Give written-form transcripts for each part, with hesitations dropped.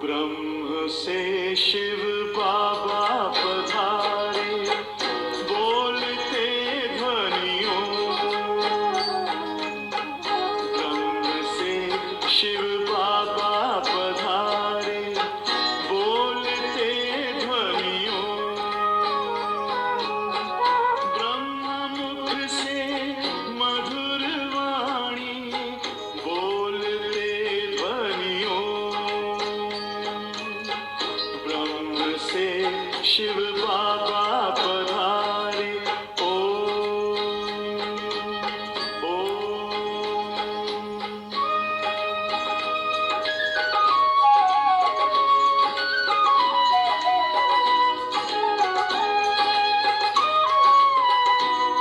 ब्रह्म से शिव बाबा पधारे, बोलते ध्वनियों। ब्रह्म से शिव बाबा पधारे, बोलते ध्वनियों। ब्रह्म मुख से मधुर वाणी, बोलते ध्वनियों। ब्रह्म से शिव बाबा पधारे,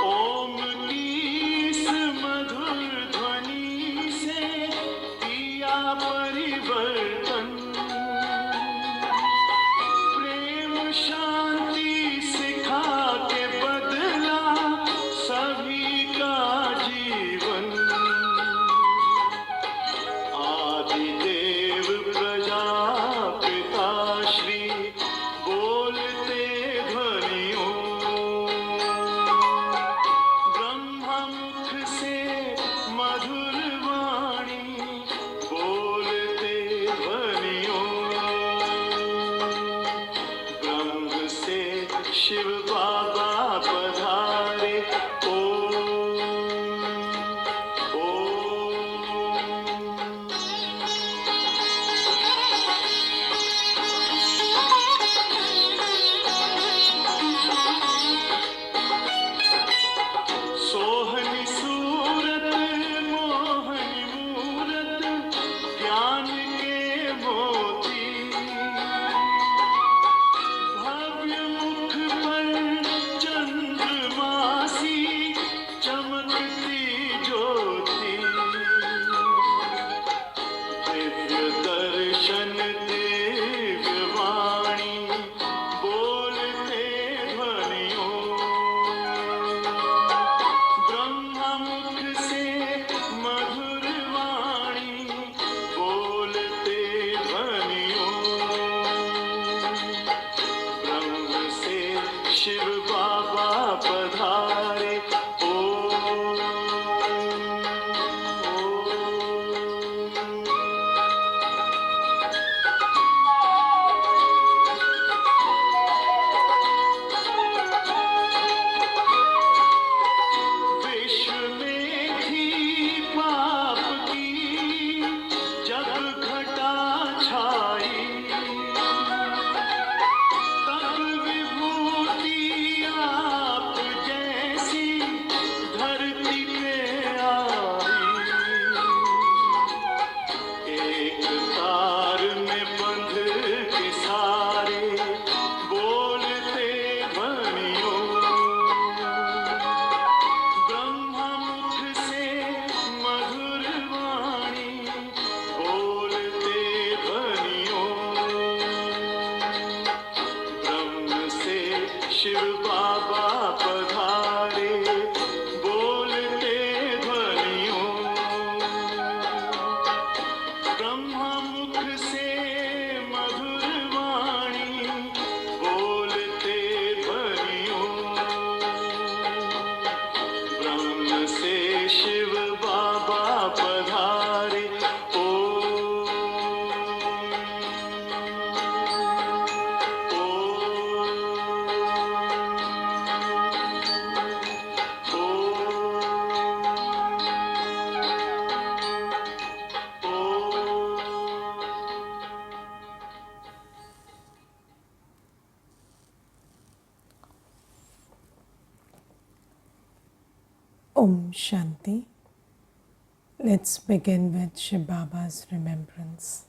ओम की इस मधुर ध्वनि से किया परिवर्तन। प्रेम शांति सिखा के बदला सभी का जीवन। आदिदेव प्रजापिता श्री, बोलते ध्वनियों। ब्रह्ममुख से मधुर वाणी, बोलते ध्वनियों। ब्रह्म से शिव बाबा पधारे, सोहनी सूरत मोहनी मूरत, ज्ञान के मोती। भव्य मुख पर चंद्रमासी, चमकती ज्योति। दिव्य दर्शन दिव्य वाणी, बोलते ध्वनियों। ब्रह्ममुख से मधुर वाणी, बोलते ध्वनियों। ब्रह्म से शिव बाबा पधारे, विश्व में थी पाप की जब घटा छाई, तब विभूति आप जैसी धरती पे आई। एक तार में बंध के सारे, बोलते ध्वनियों। ब्रह्ममुख से मधुर वाणी, बोलते ध्वनियों। ब्रह्म से शिव बाबा पधारे, बोलते ध्वनियों। ब्रह्ममुख से मधुर वाणी, बोलते ध्वनियों। ब्रह्म से शिव बाबा पधारे, Om Shanti. Let's begin with Shiv Baba's remembrance.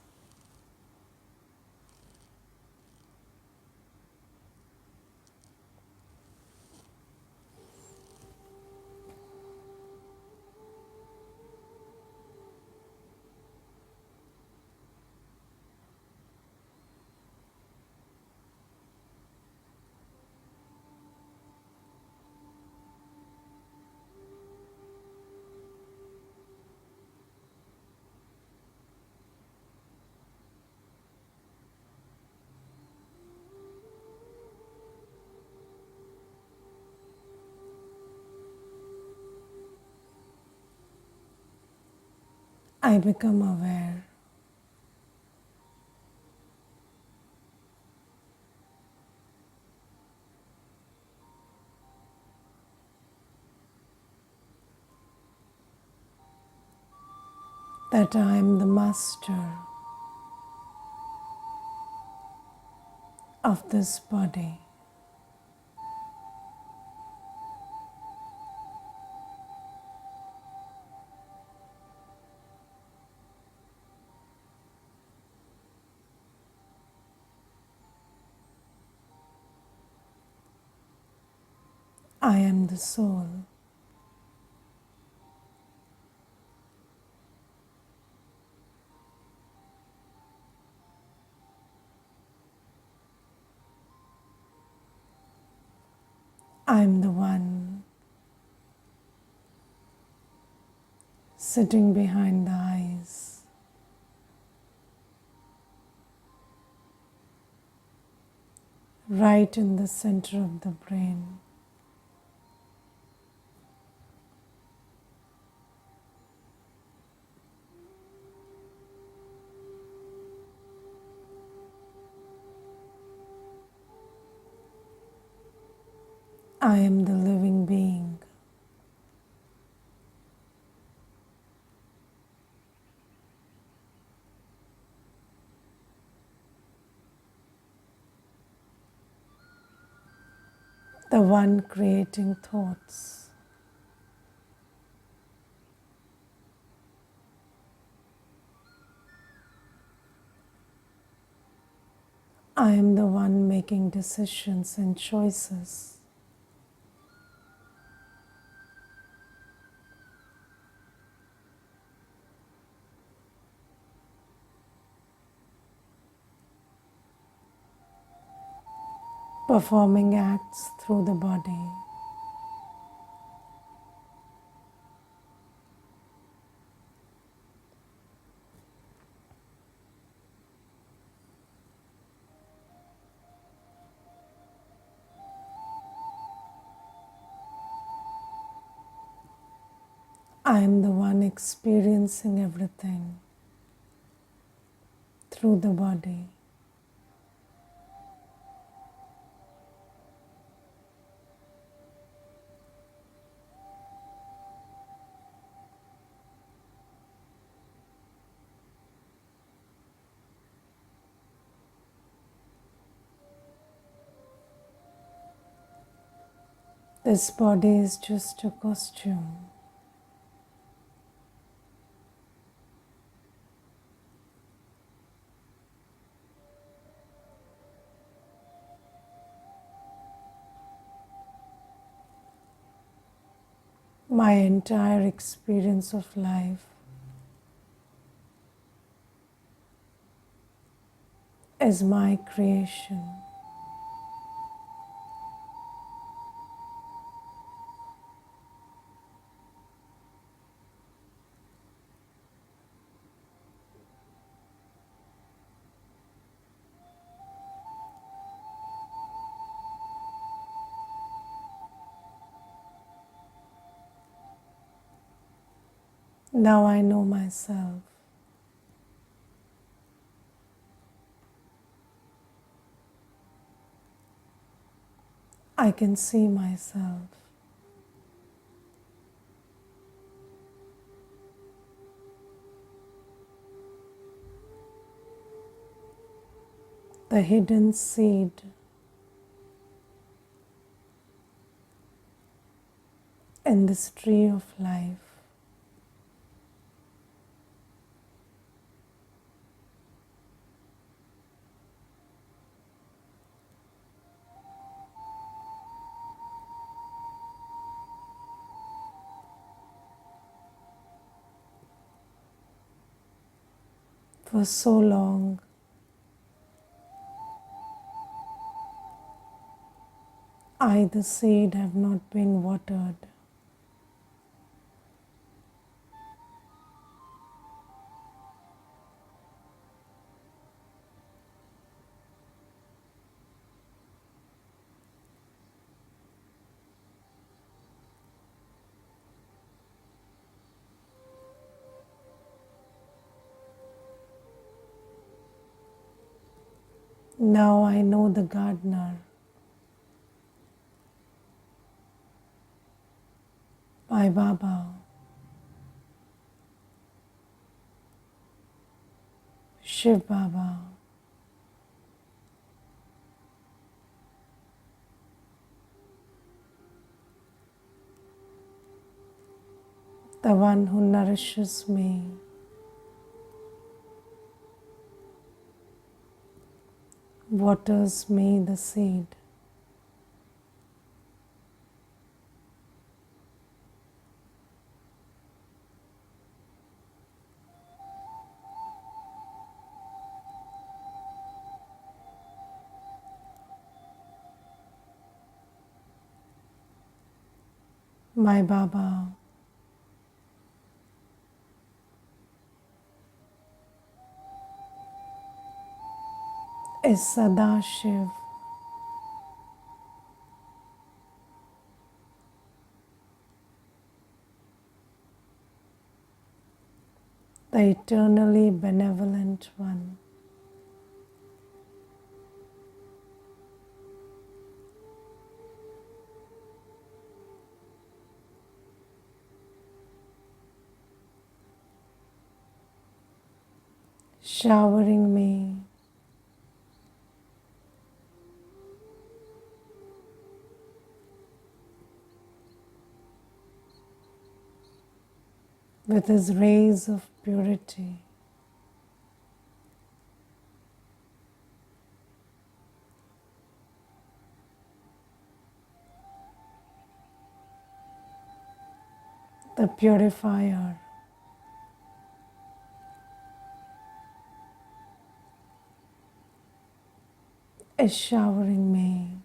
I become aware that I am the master of this body. I am the soul. I am the one sitting behind the eyes. Right in the center of the brain. I am the living being. The one creating thoughts. I am the one making decisions and choices. Performing acts through the body. I am the one experiencing everything through the body. This body is just a costume. My entire experience of life is my creation. Now I know myself. I can see myself. The hidden seed in this tree of life. For so long, I, the seed, have not been watered. Now I know the gardener, my Baba, Shiv Baba, the one who nourishes me, waters me the seed. My Baba is Sadashiv, the eternally benevolent one. Showering me with his rays of purity. The purifier is showering me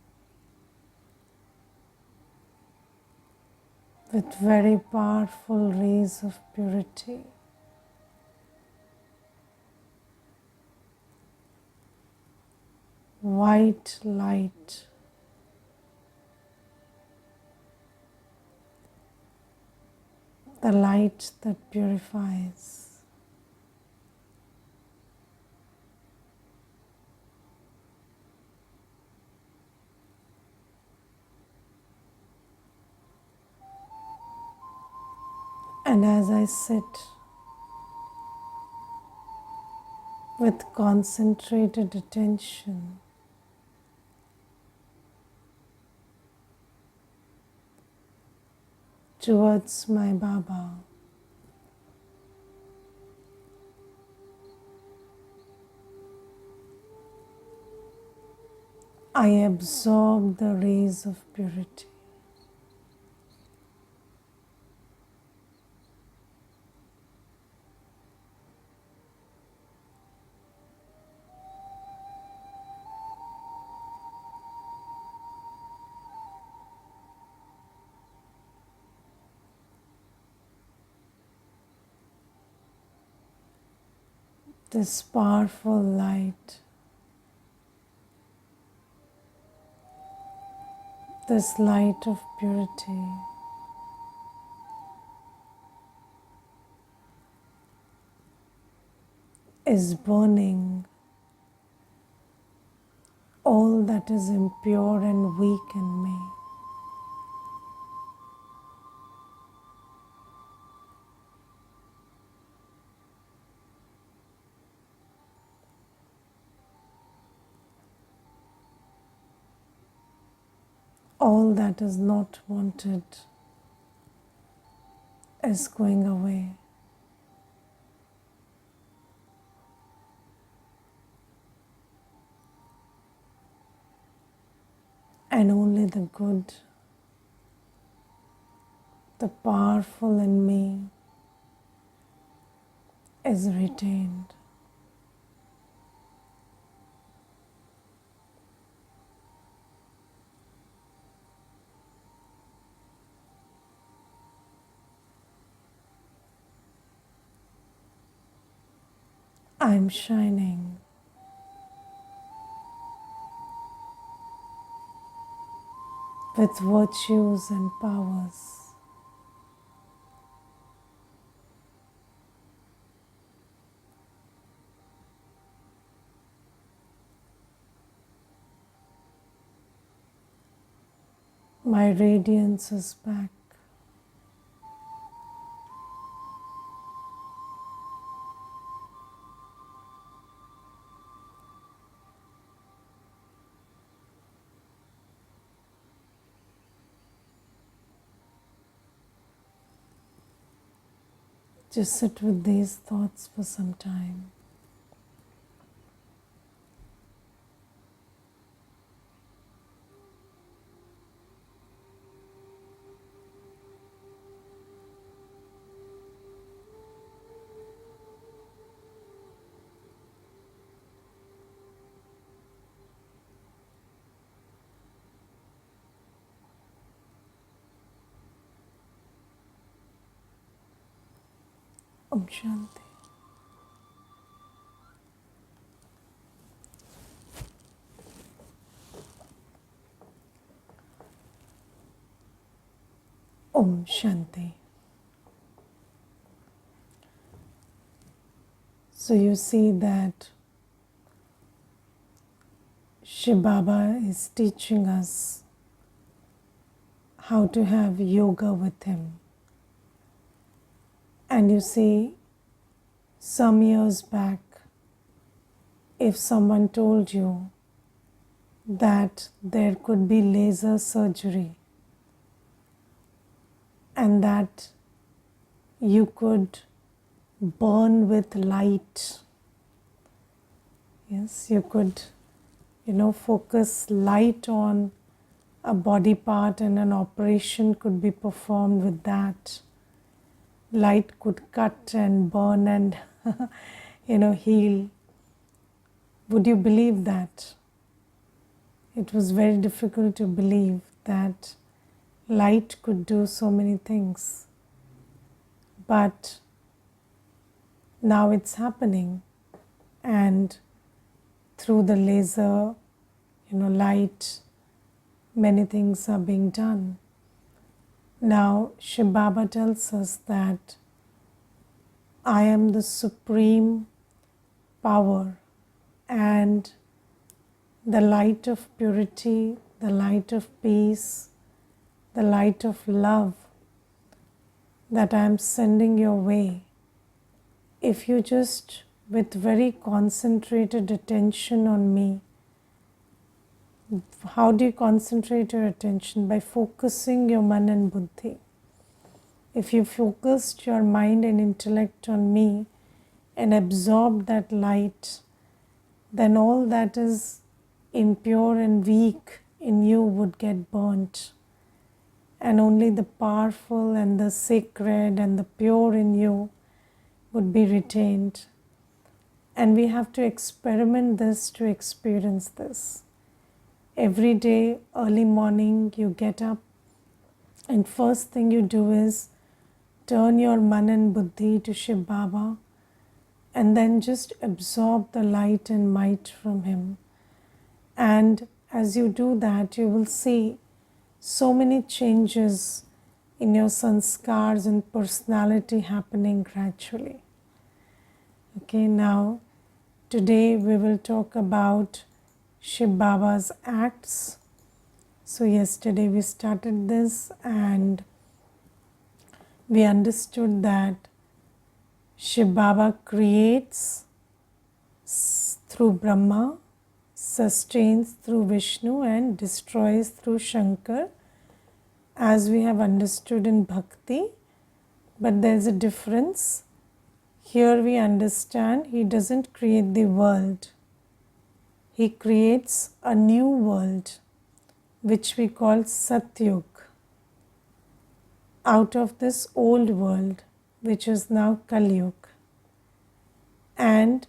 with very powerful rays of purity. White light, the light that purifies. And as I sit with concentrated attention, towards my Baba, I absorb the rays of purity. This powerful light, this light of purity is burning all that is impure and weak in me. All that is not wanted is going away. And only the good, the powerful in me is retained. I'm shining with virtues and powers. My radiance is back. Just sit with these thoughts for some time. Om Shanti. Om Shanti. So you see that Shiv Baba is teaching us how to have yoga with him. And you see, some years back, if someone told you that there could be laser surgery and that you could burn with light, yes, you could, focus light on a body part and an operation could be performed with that. Light could cut and burn and heal. Would you believe that? It was very difficult to believe that light could do so many things. But now it's happening, and through the laser, light, many things are being done. Now, Shiv Baba tells us that I am the supreme power and the light of purity, the light of peace, the light of love that I am sending your way. If you just, with very concentrated attention on me, how do you concentrate your attention? By focusing your man and buddhi. If you focused your mind and intellect on me and absorb that light, then all that is impure and weak in you would get burnt. And only the powerful and the sacred and the pure in you would be retained. And we have to experiment this to experience this. Every day, early morning, you get up and first thing you do is turn your man and buddhi to Shiv Baba and then just absorb the light and might from him. And as you do that, you will see so many changes in your sanskars and personality happening gradually. Okay, now today we will talk about Shiv Baba's acts. So yesterday we started this and we understood that Shiv Baba creates through Brahma, sustains through Vishnu and destroys through Shankar, as we have understood in Bhakti. But there is a difference. Here we understand he doesn't create the world. He creates a new world, which we call Satyug, out of this old world, which is now Kalyug. And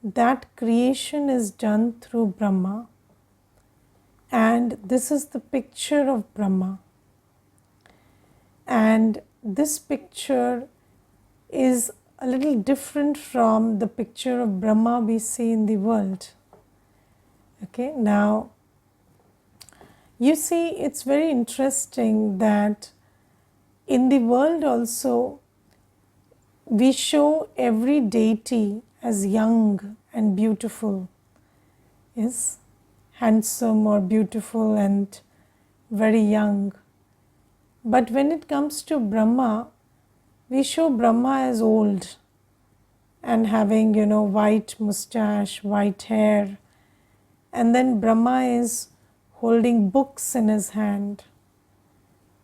that creation is done through Brahma. And this is the picture of Brahma. And this picture is a little different from the picture of Brahma we see in the world. Okay, now you see, it's very interesting that in the world also we show every deity as young and beautiful, yes, handsome or beautiful and very young. But when it comes to Brahma, we show Brahma as old and having, white mustache, white hair. And then Brahma is holding books in his hand.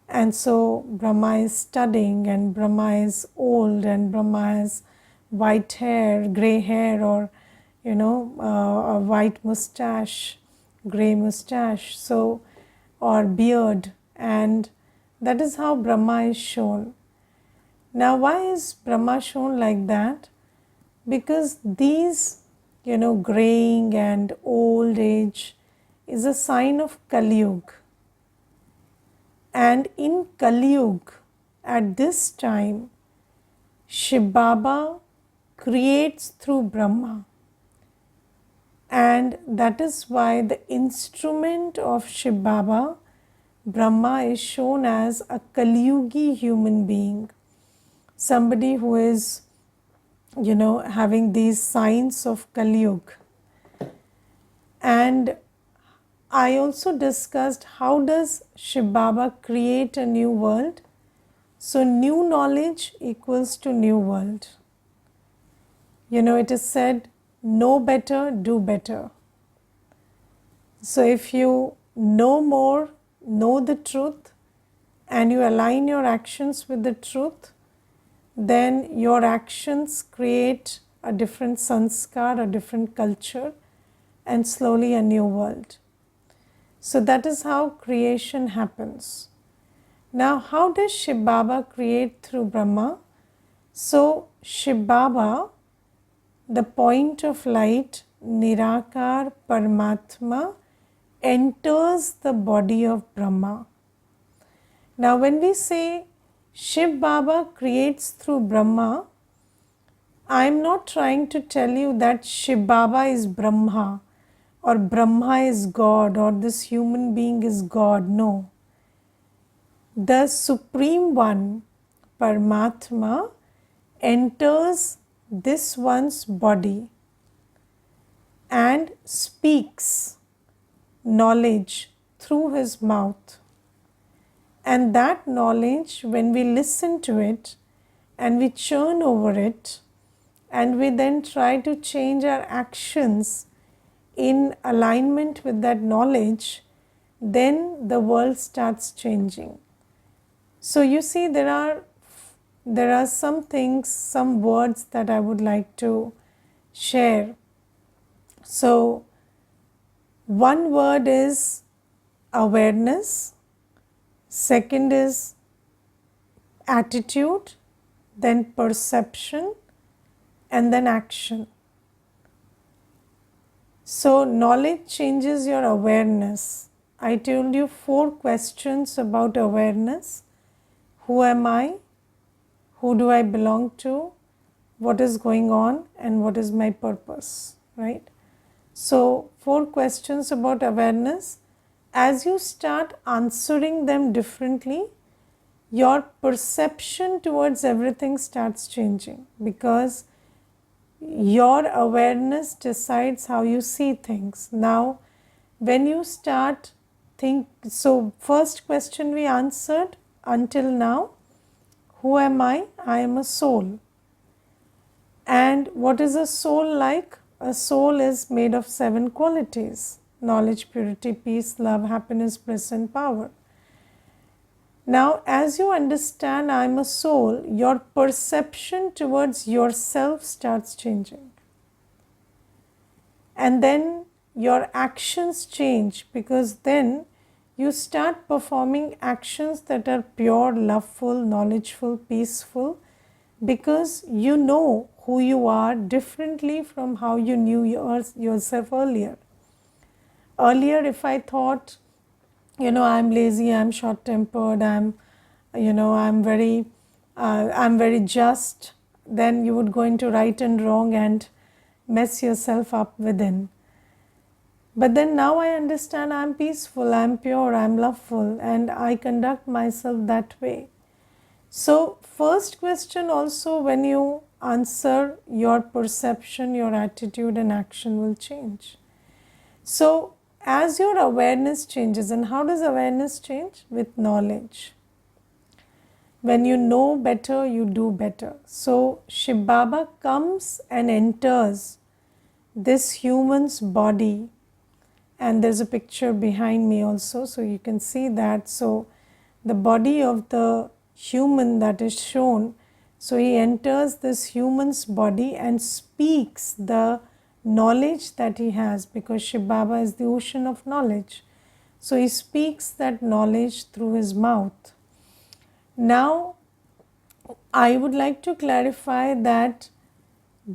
And so Brahma is studying, and Brahma is old, and Brahma has white hair, grey hair, or a white mustache, grey mustache, so, or beard, and that is how Brahma is shown. Now, why is Brahma shown like that? Because these, graying and old age is a sign of Kali Yuga. And in Kali Yuga, at this time, Shiv Baba creates through Brahma. And that is why the instrument of Shiv Baba, Brahma, is shown as a Kali Yugi human being. Somebody who is, having these signs of Kali Yuga. And I also discussed how does Shiv Baba create a new world. So new knowledge equals to new world. It is said, know better, do better. So if you know more, know the truth, and you align your actions with the truth, then your actions create a different sanskar, a different culture, and slowly a new world. So that is how creation happens. Now, how does Shiv Baba create through Brahma? So, Shiv Baba, the point of light, Nirakar Paramatma, enters the body of Brahma. Now, when we say Shiv Baba creates through Brahma, I am not trying to tell you that Shiv Baba is Brahma, or Brahma is God, or this human being is God. No. The Supreme One, Paramatma, enters this one's body and speaks knowledge through his mouth. And that knowledge, when we listen to it and we churn over it, and we then try to change our actions in alignment with that knowledge, then the world starts changing. So you see, there are some things, some words that I would like to share. So one word is awareness, second is attitude, then perception, and then action. So knowledge changes your awareness. I told you 4 questions about awareness. Who am I? Who do I belong to? What is going on? And what is my purpose? Right? So 4 questions about awareness. As you start answering them differently, your perception towards everything starts changing, because your awareness decides how you see things. Now, when you start so first question we answered until now, who am I? I am a soul. And what is a soul like? A soul is made of 7 qualities: knowledge, purity, peace, love, happiness, bliss, and power. Now, as you understand I am a soul, your perception towards yourself starts changing. And then your actions change, because then you start performing actions that are pure, loveful, knowledgeful, peaceful, because you know who you are differently from how you knew yourself earlier. Earlier, if I thought, I'm lazy, I'm short-tempered, I'm very just, then you would go into right and wrong and mess yourself up within. But then now I understand I'm peaceful, I'm pure, I'm loveful, and I conduct myself that way. So first question also, when you answer, your perception, your attitude and action will change. So as your awareness changes, and how does awareness change? With knowledge. When you know better, you do better. So Shiv Baba comes and enters this human's body, and there's a picture behind me also, so you can see that. So the body of the human that is shown, so he enters this human's body and speaks the knowledge that he has, because Shiv Baba is the ocean of knowledge. So he speaks that knowledge through his mouth. Now I would like to clarify that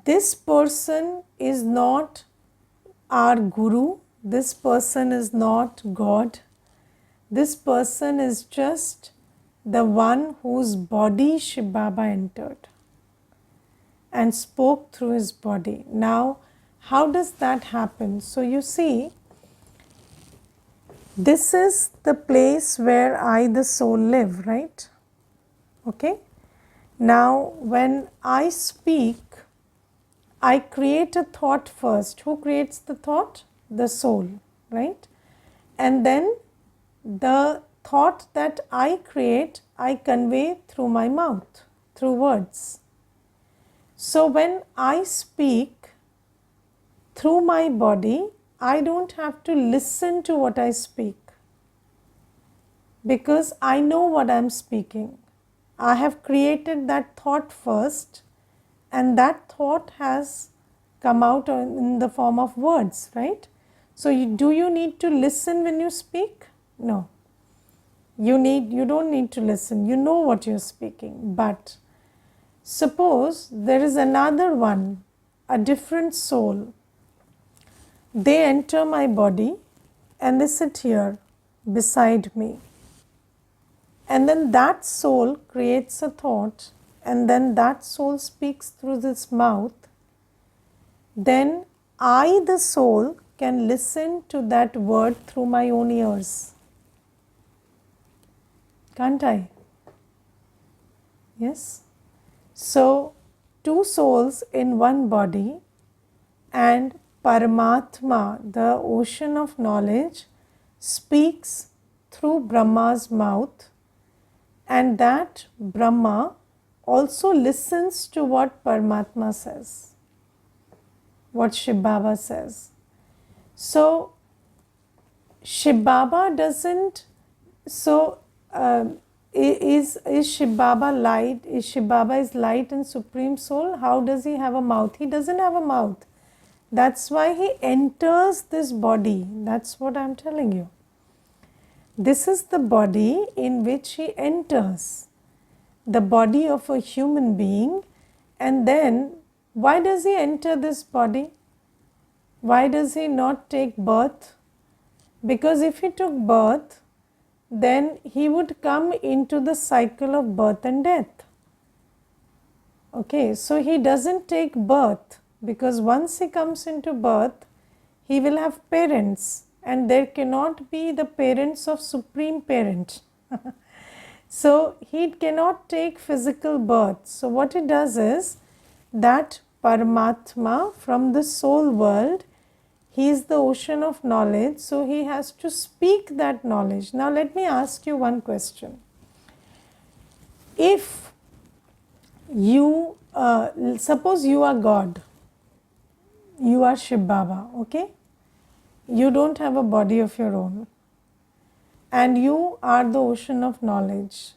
this person is not our guru, this person is not God, this person is just the one whose body Shiv Baba entered and spoke through his body. Now, how does that happen? So you see, this is the place where I, the soul, live, right? Okay. Now, when I speak, I create a thought first. Who creates the thought? The soul, right? And then the thought that I create, I convey through my mouth, through words. So when I speak through my body, I don't have to listen to what I speak, because I know what I am speaking. I have created that thought first, and that thought has come out in the form of words, right? So do you need to listen when you speak? No. You don't need to listen. You know what you're speaking. But suppose there is another one, a different soul. They enter my body and they sit here beside me. And then that soul creates a thought, and then that soul speaks through this mouth. Then I, the soul, can listen to that word through my own ears. Can't I? Yes. So, two souls in one body, and Paramatma, the ocean of knowledge, speaks through Brahma's mouth, and that Brahma also listens to what Paramatma says, what Shiv Baba says. So Shiv Baba doesn't, so is Shiv Baba light? Is Shiv Baba is light and supreme soul? How does he have a mouth? He doesn't have a mouth. That's why he enters this body. That's what I'm telling you. This is the body in which he enters, the body of a human being. And then why does he enter this body? Why does he not take birth? Because if he took birth, then he would come into the cycle of birth and death. Okay, so he doesn't take birth, because once he comes into birth, he will have parents, and there cannot be the parents of Supreme Parent. So he cannot take physical birth. So what he does is that Paramatma from the soul world, he is the ocean of knowledge, so he has to speak that knowledge. Now let me ask you one question. If you, suppose you are God, you are Shiv Baba, okay? You don't have a body of your own, and you are the ocean of knowledge.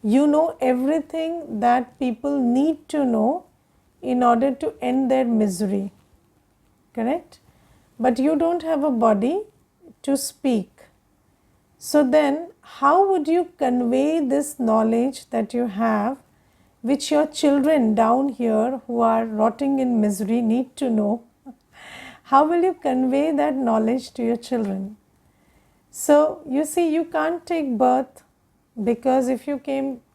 You know everything that people need to know in order to end their misery, correct? But you don't have a body to speak. So then how would you convey this knowledge that you have, which your children down here who are rotting in misery need to know? How will you convey that knowledge to your children? So you see, you can't take birth, because if you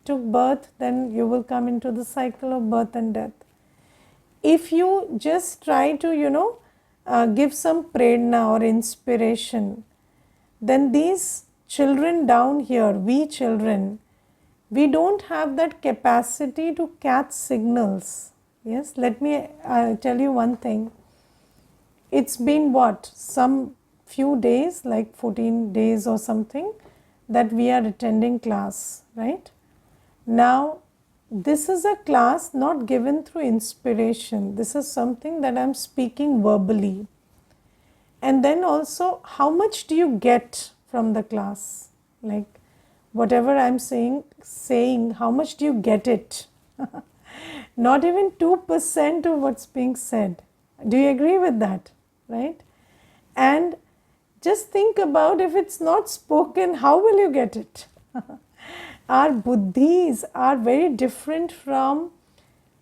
took birth, then you will come into the cycle of birth and death. If you just try to, give some prerna or inspiration, then these children down here, we children, we don't have that capacity to catch signals. Yes, let me tell you one thing. It's been what? Some few days, like 14 days or something, that we are attending class, right? Now, this is a class not given through inspiration. This is something that I'm speaking verbally. And then also, how much do you get from the class? Like, whatever I'm saying, how much do you get it? Not even 2% of what's being said. Do you agree with that? Right? And just think about, if it's not spoken, how will you get it? Our buddhis are very different from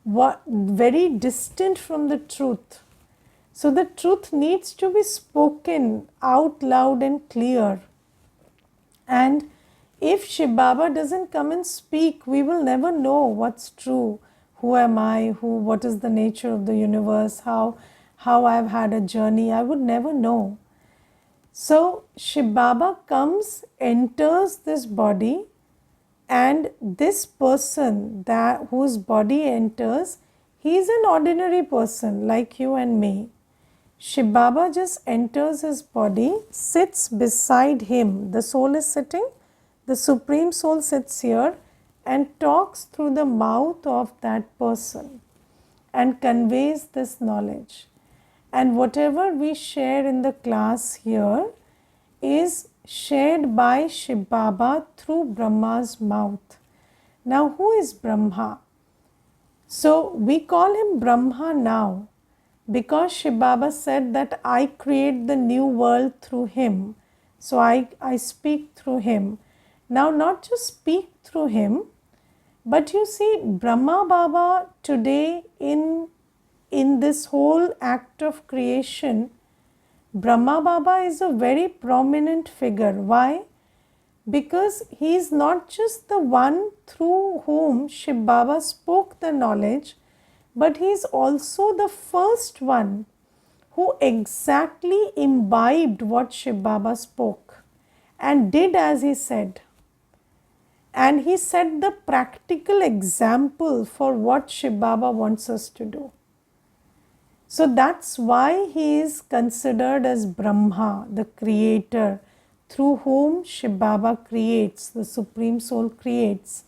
very distant from the truth. So the truth needs to be spoken out loud and clear. And if Shiv Baba doesn't come and speak, we will never know what's true. Who am I? What is the nature of the universe? How I've had a journey? I would never know. So Shiv Baba comes, enters this body, and this person whose body enters, he is an ordinary person like you and me. Shiv Baba just enters his body, sits beside him. The soul is sitting, the Supreme Soul sits here and talks through the mouth of that person and conveys this knowledge. And whatever we share in the class here is shared by Shiv Baba through Brahma's mouth. Now, who is Brahma? So, we call him Brahma now because Shiv Baba said that I create the new world through him. So, I speak through him. Now, not just speak through him, but you see, Brahma Baba today in this whole act of creation, Brahma Baba is a very prominent figure. Why? Because he is not just the one through whom Shiv Baba spoke the knowledge, but he is also the first one who exactly imbibed what Shiv Baba spoke and did as he said. And he set the practical example for what Shiv Baba wants us to do. So that's why he is considered as Brahma, the creator, through whom Shiv Baba creates, the Supreme Soul creates.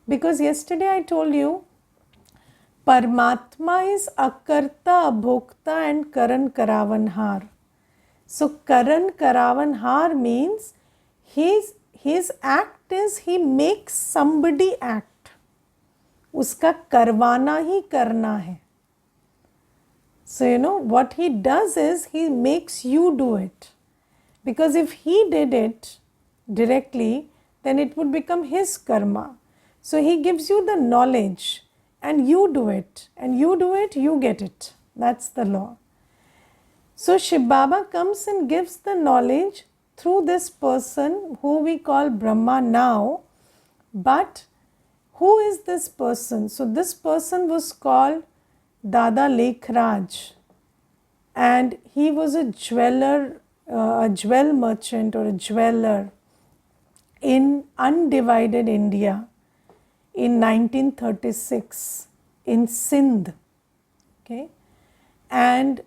Because yesterday I told you, Paramatma is Akarta, Abhokta and Karan Karavanhar. So Karan Karavanhar means his act is he makes somebody act. Uska karwana hi karna hai. So, what he does is he makes you do it. Because if he did it directly, then it would become his karma. So, he gives you the knowledge and you do it. And you do it, you get it. That's the law. So, Shiv Baba comes and gives the knowledge through this person who we call Brahma now. But who is this person? So, this person was called Dada Lekhraj, and he was a jeweler, a jewel merchant or a jeweler in undivided India in 1936 in Sindh. Okay, and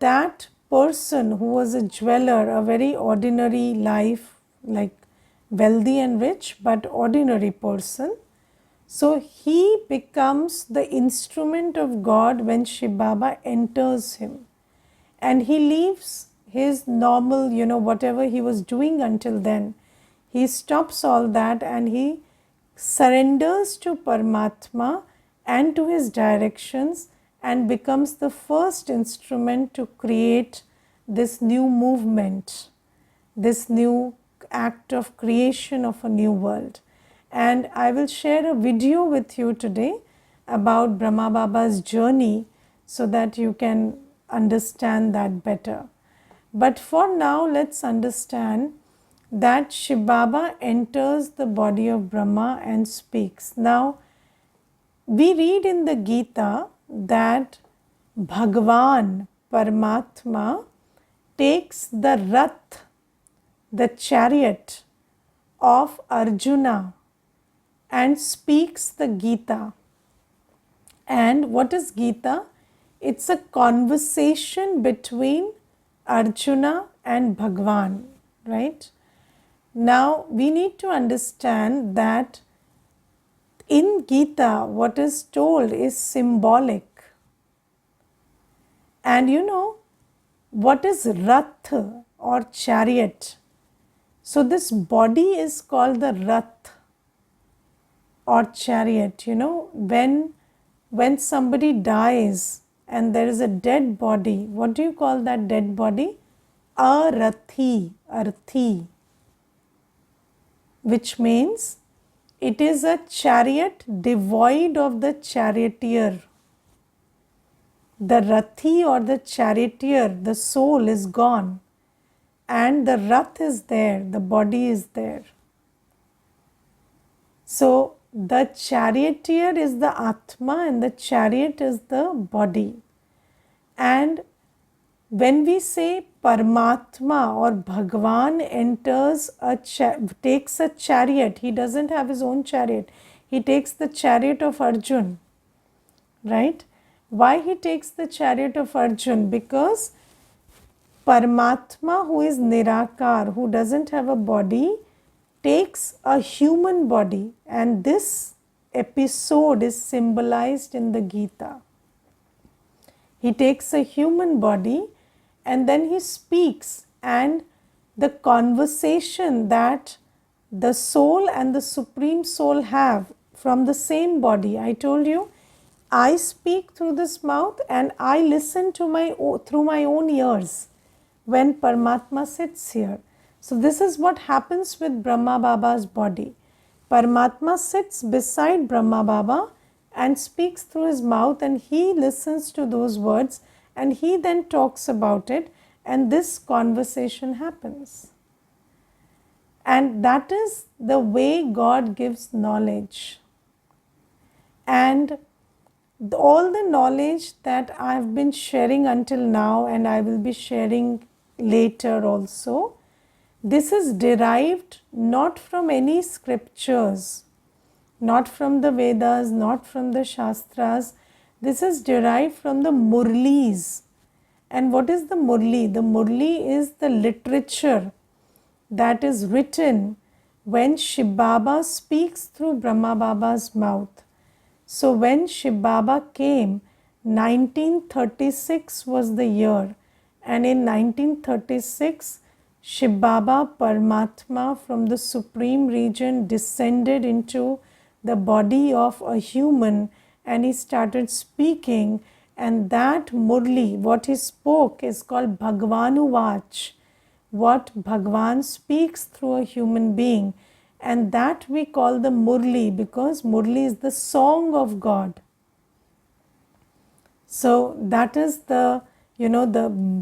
that person who was a jeweler, a very ordinary life, like wealthy and rich, but ordinary person. So he becomes the instrument of God when Shiv Baba enters him. And he leaves his normal, whatever he was doing until then. He stops all that and he surrenders to Paramatma and to his directions and becomes the first instrument to create this new movement, this new act of creation of a new world. And I will share a video with you today about Brahma Baba's journey so that you can understand that better. But for now, let's understand that Shiv Baba enters the body of Brahma and speaks. Now, we read in the Gita that Bhagwan, Paramatma, takes the Rath, the chariot of Arjuna, and speaks the Gita. And what is Gita? It's a conversation between Arjuna and Bhagwan, right? Now we need to understand that in Gita, what is told is symbolic. And you know, what is Rath or chariot? So this body is called the Rath or chariot. You know, when somebody dies and there is a dead body, what do you call that dead body? Arathi, arthi, which means it is a chariot devoid of the charioteer. The rathi or the charioteer, the soul is gone, and the rath is there, the body is there. So the charioteer is the Atma and the chariot is the body. And when we say Paramatma or Bhagwan enters takes a chariot, he doesn't have his own chariot. He takes the chariot of Arjun, right? Why he takes the chariot of Arjun? Because Paramatma, who is Nirakar, who doesn't have a body, takes a human body, and this episode is symbolized in the Gita. He takes a human body and then he speaks, and the conversation that the soul and the Supreme Soul have from the same body. I told you, I speak through this mouth and I listen to through my own ears when Paramatma sits here. So this is what happens with Brahma Baba's body. Paramatma sits beside Brahma Baba and speaks through his mouth, and he listens to those words and he then talks about it, and this conversation happens. And that is the way God gives knowledge. And all the knowledge that I have been sharing until now, and I will be sharing later also, this is derived not from any scriptures, not from the Vedas, not from the Shastras. This is derived from the Murlis. And what is the Murli? The Murli is the literature that is written when Shiv Baba speaks through Brahma Baba's mouth. So when Shiv Baba came, 1936 was the year, and in 1936, Shiv Baba Paramatma from the Supreme Region descended into the body of a human, and he started speaking, and that Murli, what he spoke, is called Bhagwanuvach, what Bhagwan speaks through a human being, and that we call the Murli, because Murli is the song of God. So that is the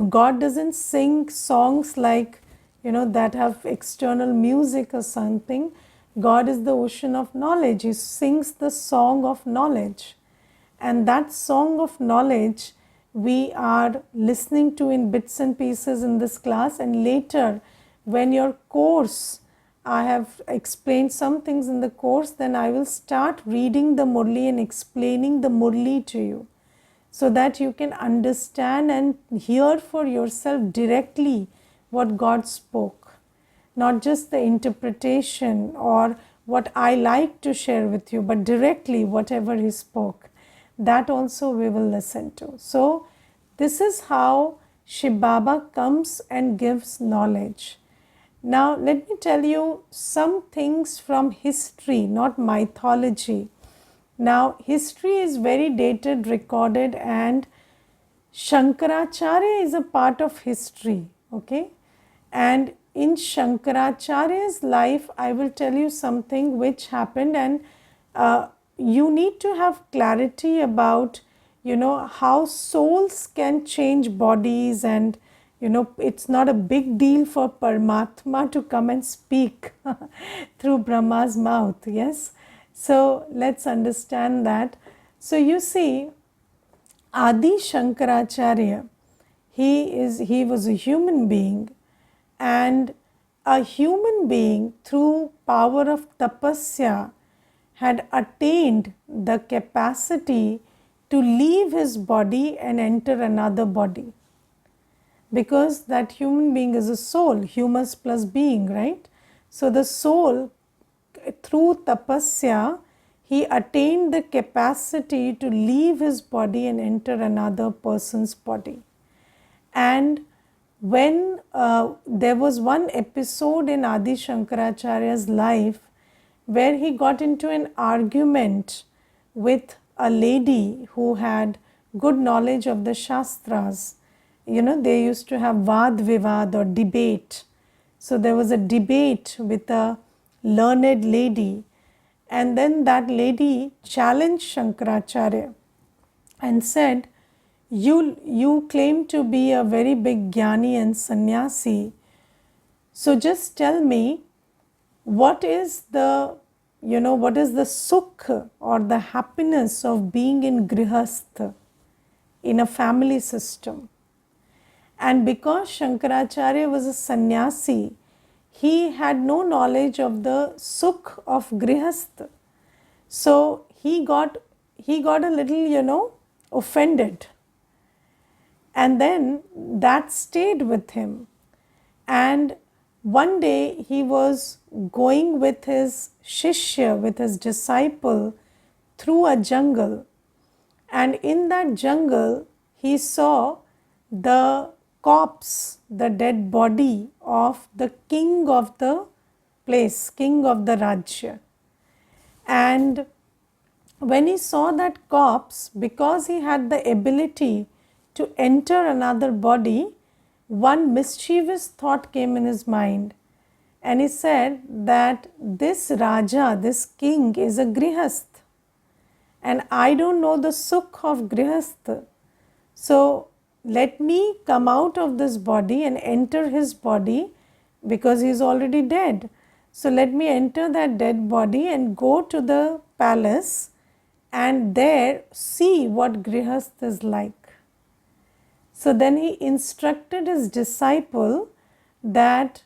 God doesn't sing songs like that have external music or something. God is the ocean of knowledge. He sings the song of knowledge, and that song of knowledge we are listening to in bits and pieces in this class. And later, when your course, I have explained some things in the course, then I will start reading the Murli and explaining the Murli to you, so that you can understand and hear for yourself directly what God spoke, not just the interpretation or what I like to share with you, but directly whatever He spoke. That also we will listen to. So this is how Shiv Baba comes and gives knowledge. Now let me tell you some things from history, not mythology. Now history is very dated, recorded, and Shankaracharya is a part of history, okay? And in Shankaracharya's life, I will tell you something which happened, and you need to have clarity about how souls can change bodies, and it's not a big deal for Paramatma to come and speak through Brahma's mouth. Yes, so let's understand that. So you see, Adi Shankaracharya, he was a human being, and a human being through power of tapasya had attained the capacity to leave his body and enter another body. because that human being is a soul, humus plus being, right? So the soul, through tapasya, he attained the capacity to leave his body and enter another person's body. And when there was one episode in Adi Shankaracharya's life where he got into an argument with a lady who had good knowledge of the Shastras. You know, they used to have Vad Vivad or debate. So there was a debate with a learned lady, and then that lady challenged Shankaracharya and said, you claim to be a very big jnani and sannyasi, so just tell me, what is the sukh or the happiness of being in grihastha, in a family system? And because Shankaracharya was a sannyasi, he had no knowledge of the sukh of grihastha. So he got a little, offended. And then that stayed with him. And one day he was going with his shishya, with his disciple, through a jungle. And in that jungle, he saw the corpse, the dead body of the king of the place, king of the Rajya. And when he saw that corpse, because he had the ability to enter another body, one mischievous thought came in his mind. And he said that this Raja, this king, is a grihasth. And I don't know the sukh of grihasth. So let me come out of this body and enter his body, because he is already dead. So let me enter that dead body and go to the palace and there see what grihasth is like. So then he instructed his disciple that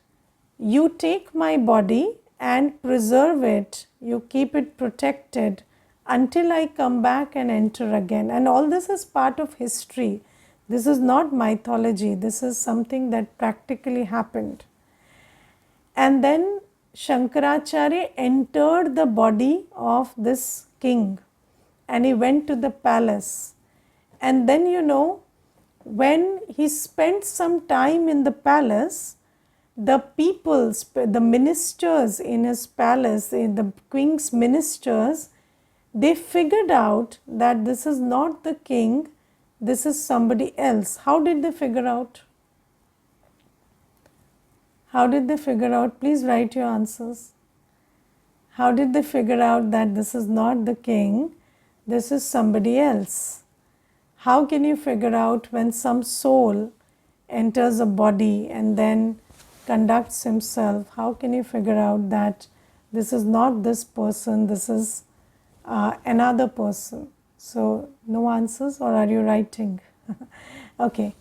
you take my body and preserve it, you keep it protected until I come back and enter again. And all this is part of history. This is not mythology, this is something that practically happened. And then Shankaracharya entered the body of this king and he went to the palace. And then, when he spent some time in the palace, the peoples, the ministers in his palace, the king's ministers, they figured out that this is not the king, this is somebody else. How did they figure out? How did they figure out? Please write your answers. How did they figure out that this is not the king, this is somebody else? How can you figure out when some soul enters a body and then conducts himself? How can you figure out that this is not this person, this is another person? So, no answers, or are you writing? Okay.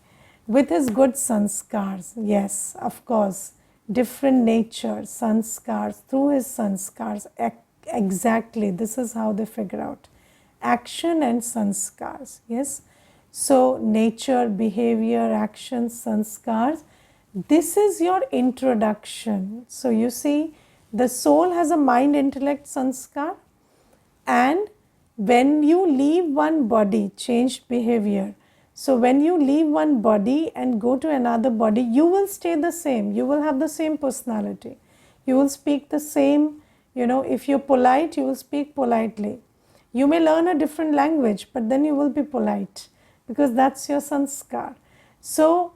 With his good sanskars, yes, of course. Different nature, sanskars, through his sanskars, exactly, this is how they figure out. Action and sanskars, yes. So, nature, behavior, action, sanskars, this is your introduction. So, you see, the soul has a mind, intellect, sanskar, and when you leave one body, changed behavior. So, when you leave one body and go to another body, you will stay the same. You will have the same personality. You will speak the same, if you're polite, you will speak politely. You may learn a different language, but then you will be polite, because that's your sanskar. So,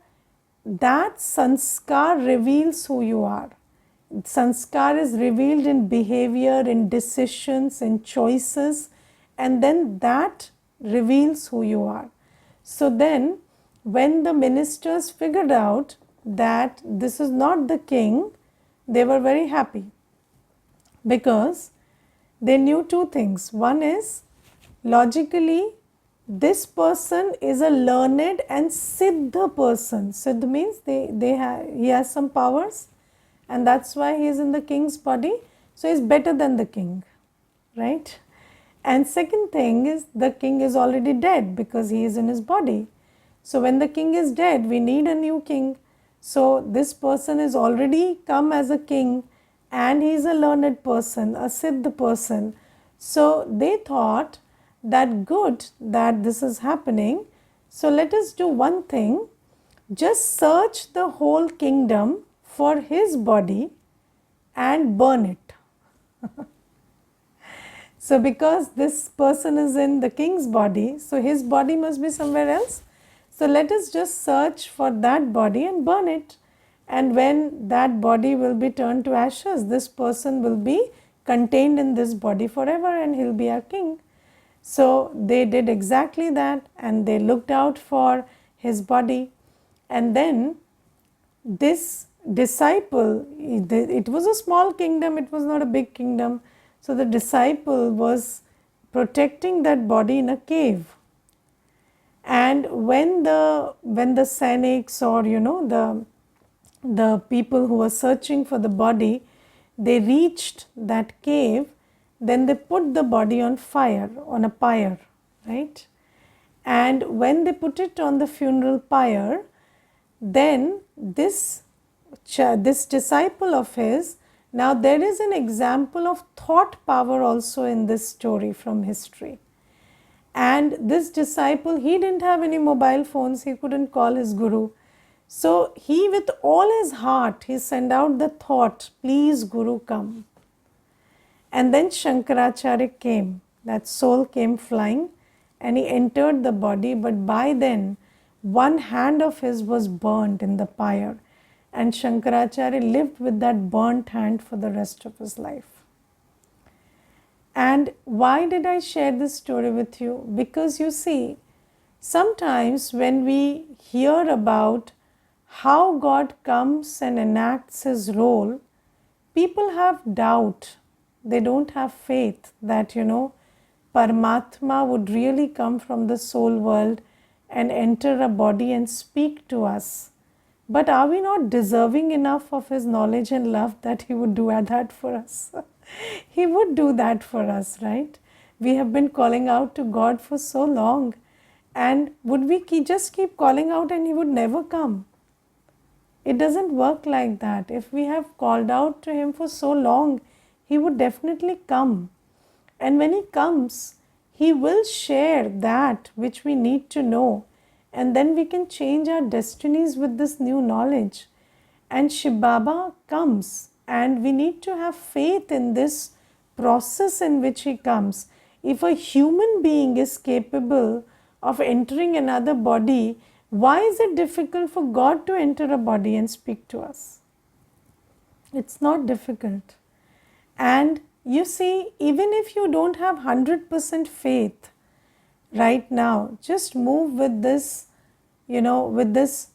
that sanskar reveals who you are. Sanskar is revealed in behavior, in decisions, in choices, and then that reveals who you are. So then, when the ministers figured out that this is not the king, they were very happy, because they knew two things. One is, logically, this person is a learned and siddha person. Siddha means he has some powers, and that's why he is in the king's body. So, he is better than the king, right? And second thing is, the king is already dead because he is in his body. So when the king is dead, we need a new king. So this person is already come as a king, and he is a learned person, a siddh person. So they thought that good that this is happening. So let us do one thing, just search the whole kingdom for his body and burn it. So because this person is in the king's body, so his body must be somewhere else. So let us just search for that body and burn it. And when that body will be turned to ashes, this person will be contained in this body forever and he'll be our king. So they did exactly that, and they looked out for his body. And then this disciple, it was a small kingdom, it was not a big kingdom. So the disciple was protecting that body in a cave. And when the Sainiks, or the people who were searching for the body, they reached that cave, then they put the body on fire, on a pyre, right? And when they put it on the funeral pyre, then this disciple of his, now there is an example of thought power also in this story from history. And this disciple, he didn't have any mobile phones, he couldn't call his guru. So he, with all his heart, he sent out the thought, please Guru, come. And then Shankaracharya came, that soul came flying, and he entered the body, but by then one hand of his was burnt in the pyre, and Shankaracharya lived with that burnt hand for the rest of his life. And why did I share this story with you? Because you see, sometimes when we hear about how God comes and enacts his role, people have doubt. They don't have faith that, Paramatma would really come from the soul world and enter a body and speak to us. But are we not deserving enough of his knowledge and love that he would do that for us? He would do that for us, right? We have been calling out to God for so long, and would we just keep calling out and he would never come? It doesn't work like that. If we have called out to him for so long, he would definitely come. And when he comes, he will share that which we need to know, and then we can change our destinies with this new knowledge. And Shiv Baba comes, and we need to have faith in this process in which he comes. If a human being is capable of entering another body, why is it difficult for God to enter a body and speak to us? It's not difficult. And you see, even if you don't have 100% faith right now, just move with this, with this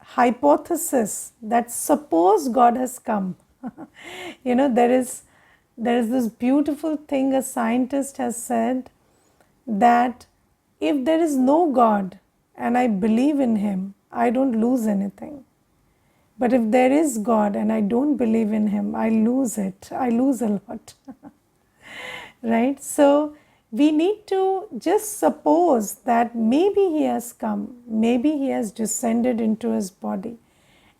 hypothesis that suppose God has come. There is this beautiful thing a scientist has said, that if there is no God and I believe in him, I don't lose anything. But if there is God and I don't believe in him, I lose it. I lose a lot. Right? So we need to just suppose that maybe he has come, maybe he has descended into his body.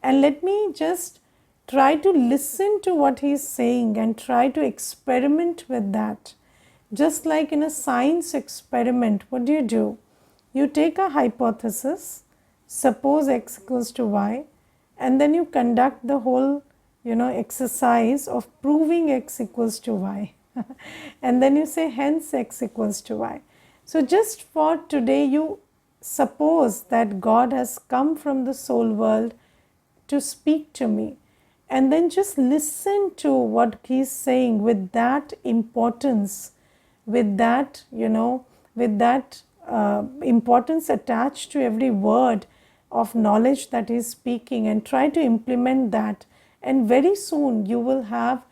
And let me just try to listen to what he is saying and try to experiment with that. Just like in a science experiment, what do? You take a hypothesis, suppose x equals to y, and then you conduct the whole, exercise of proving x equals to y. And then you say hence x equals to y. So just for today, you suppose that God has come from the soul world to speak to me, and then just listen to what he's saying with that importance, with that, importance attached to every word of knowledge that he's speaking, and try to implement that. And very soon you will have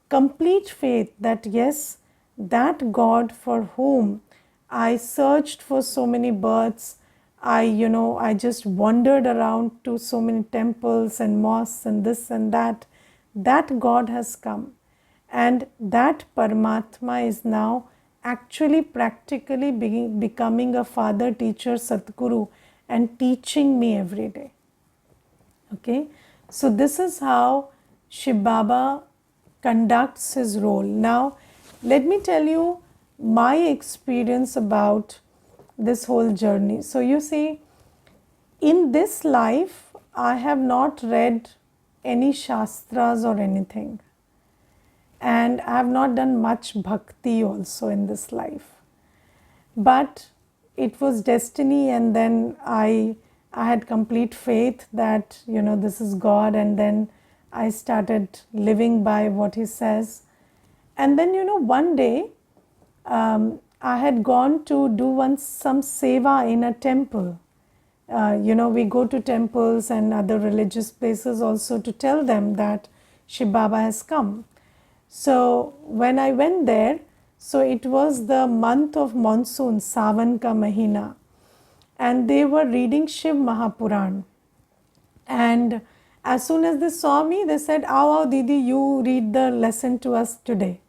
complete faith that yes, that God for whom I searched for so many births, I just wandered around to so many temples and mosques and this and that God has come. And that Paramatma is now actually practically becoming a father, teacher, Satguru, and teaching me every day. Okay, so this is how Shiv Baba conducts his role. Now, let me tell you my experience about this whole journey. So, you see, in this life, I have not read any shastras or anything, and I have not done much bhakti also in this life. But it was destiny, and then I had complete faith that this is God, and then I started living by what he says. And then one day I had gone to do some seva in a temple. We go to temples and other religious places also to tell them that Shiv Baba has come. So when I went there, so it was the month of monsoon, Savan ka Mahina, and they were reading Shiv Mahapuran. And as soon as they saw me, they said, "Aao, Didi, you read the lesson to us today."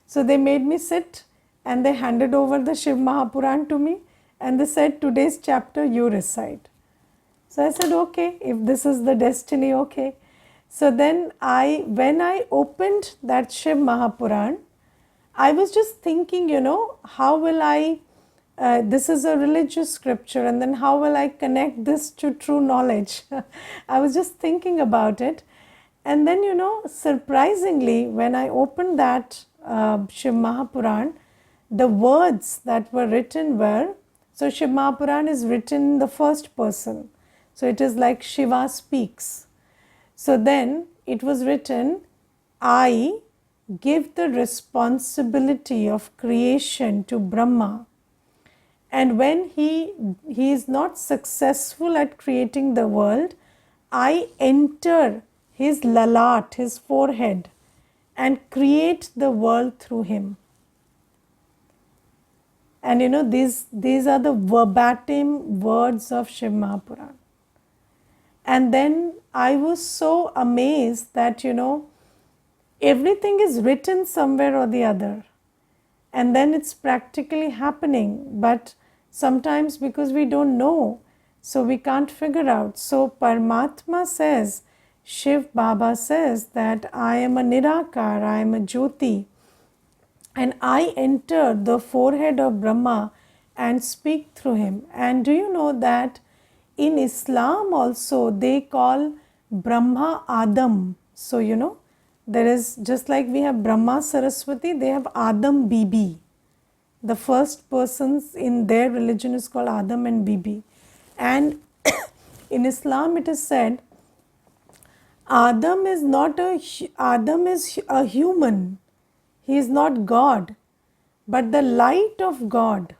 So they made me sit, and they handed over the Shiv Mahapuran to me, and they said, "Today's chapter you recite." So I said, okay, if this is the destiny, okay. So then when I opened that Shiv Mahapuran, I was just thinking, how will I, this is a religious scripture, and then how will I connect this to true knowledge? I was just thinking about it. And then, surprisingly, when I opened that Shiv Mahapuran, the words that were written were, so Shiv Mahapuran is written in the first person. So it is like Shiva speaks. So then it was written, "I give the responsibility of creation to Brahma, and when he is not successful at creating the world, I enter his lalat, his forehead, and create the world through him." And these are the verbatim words of Shiv Mahapuran. And then I was so amazed that everything is written somewhere or the other, and then it's practically happening, but sometimes because we don't know, so we can't figure out. So Paramatma says, Shiv Baba says that I am a Nirakar, I am a Jyoti, and I enter the forehead of Brahma and speak through him. And do you know that in Islam also they call Brahma Adam? So there is, just like we have Brahma Saraswati, they have Adam Bibi. The first persons in their religion is called Adam and Bibi. And in Islam it is said, Adam is a human. He is not God, but the light of God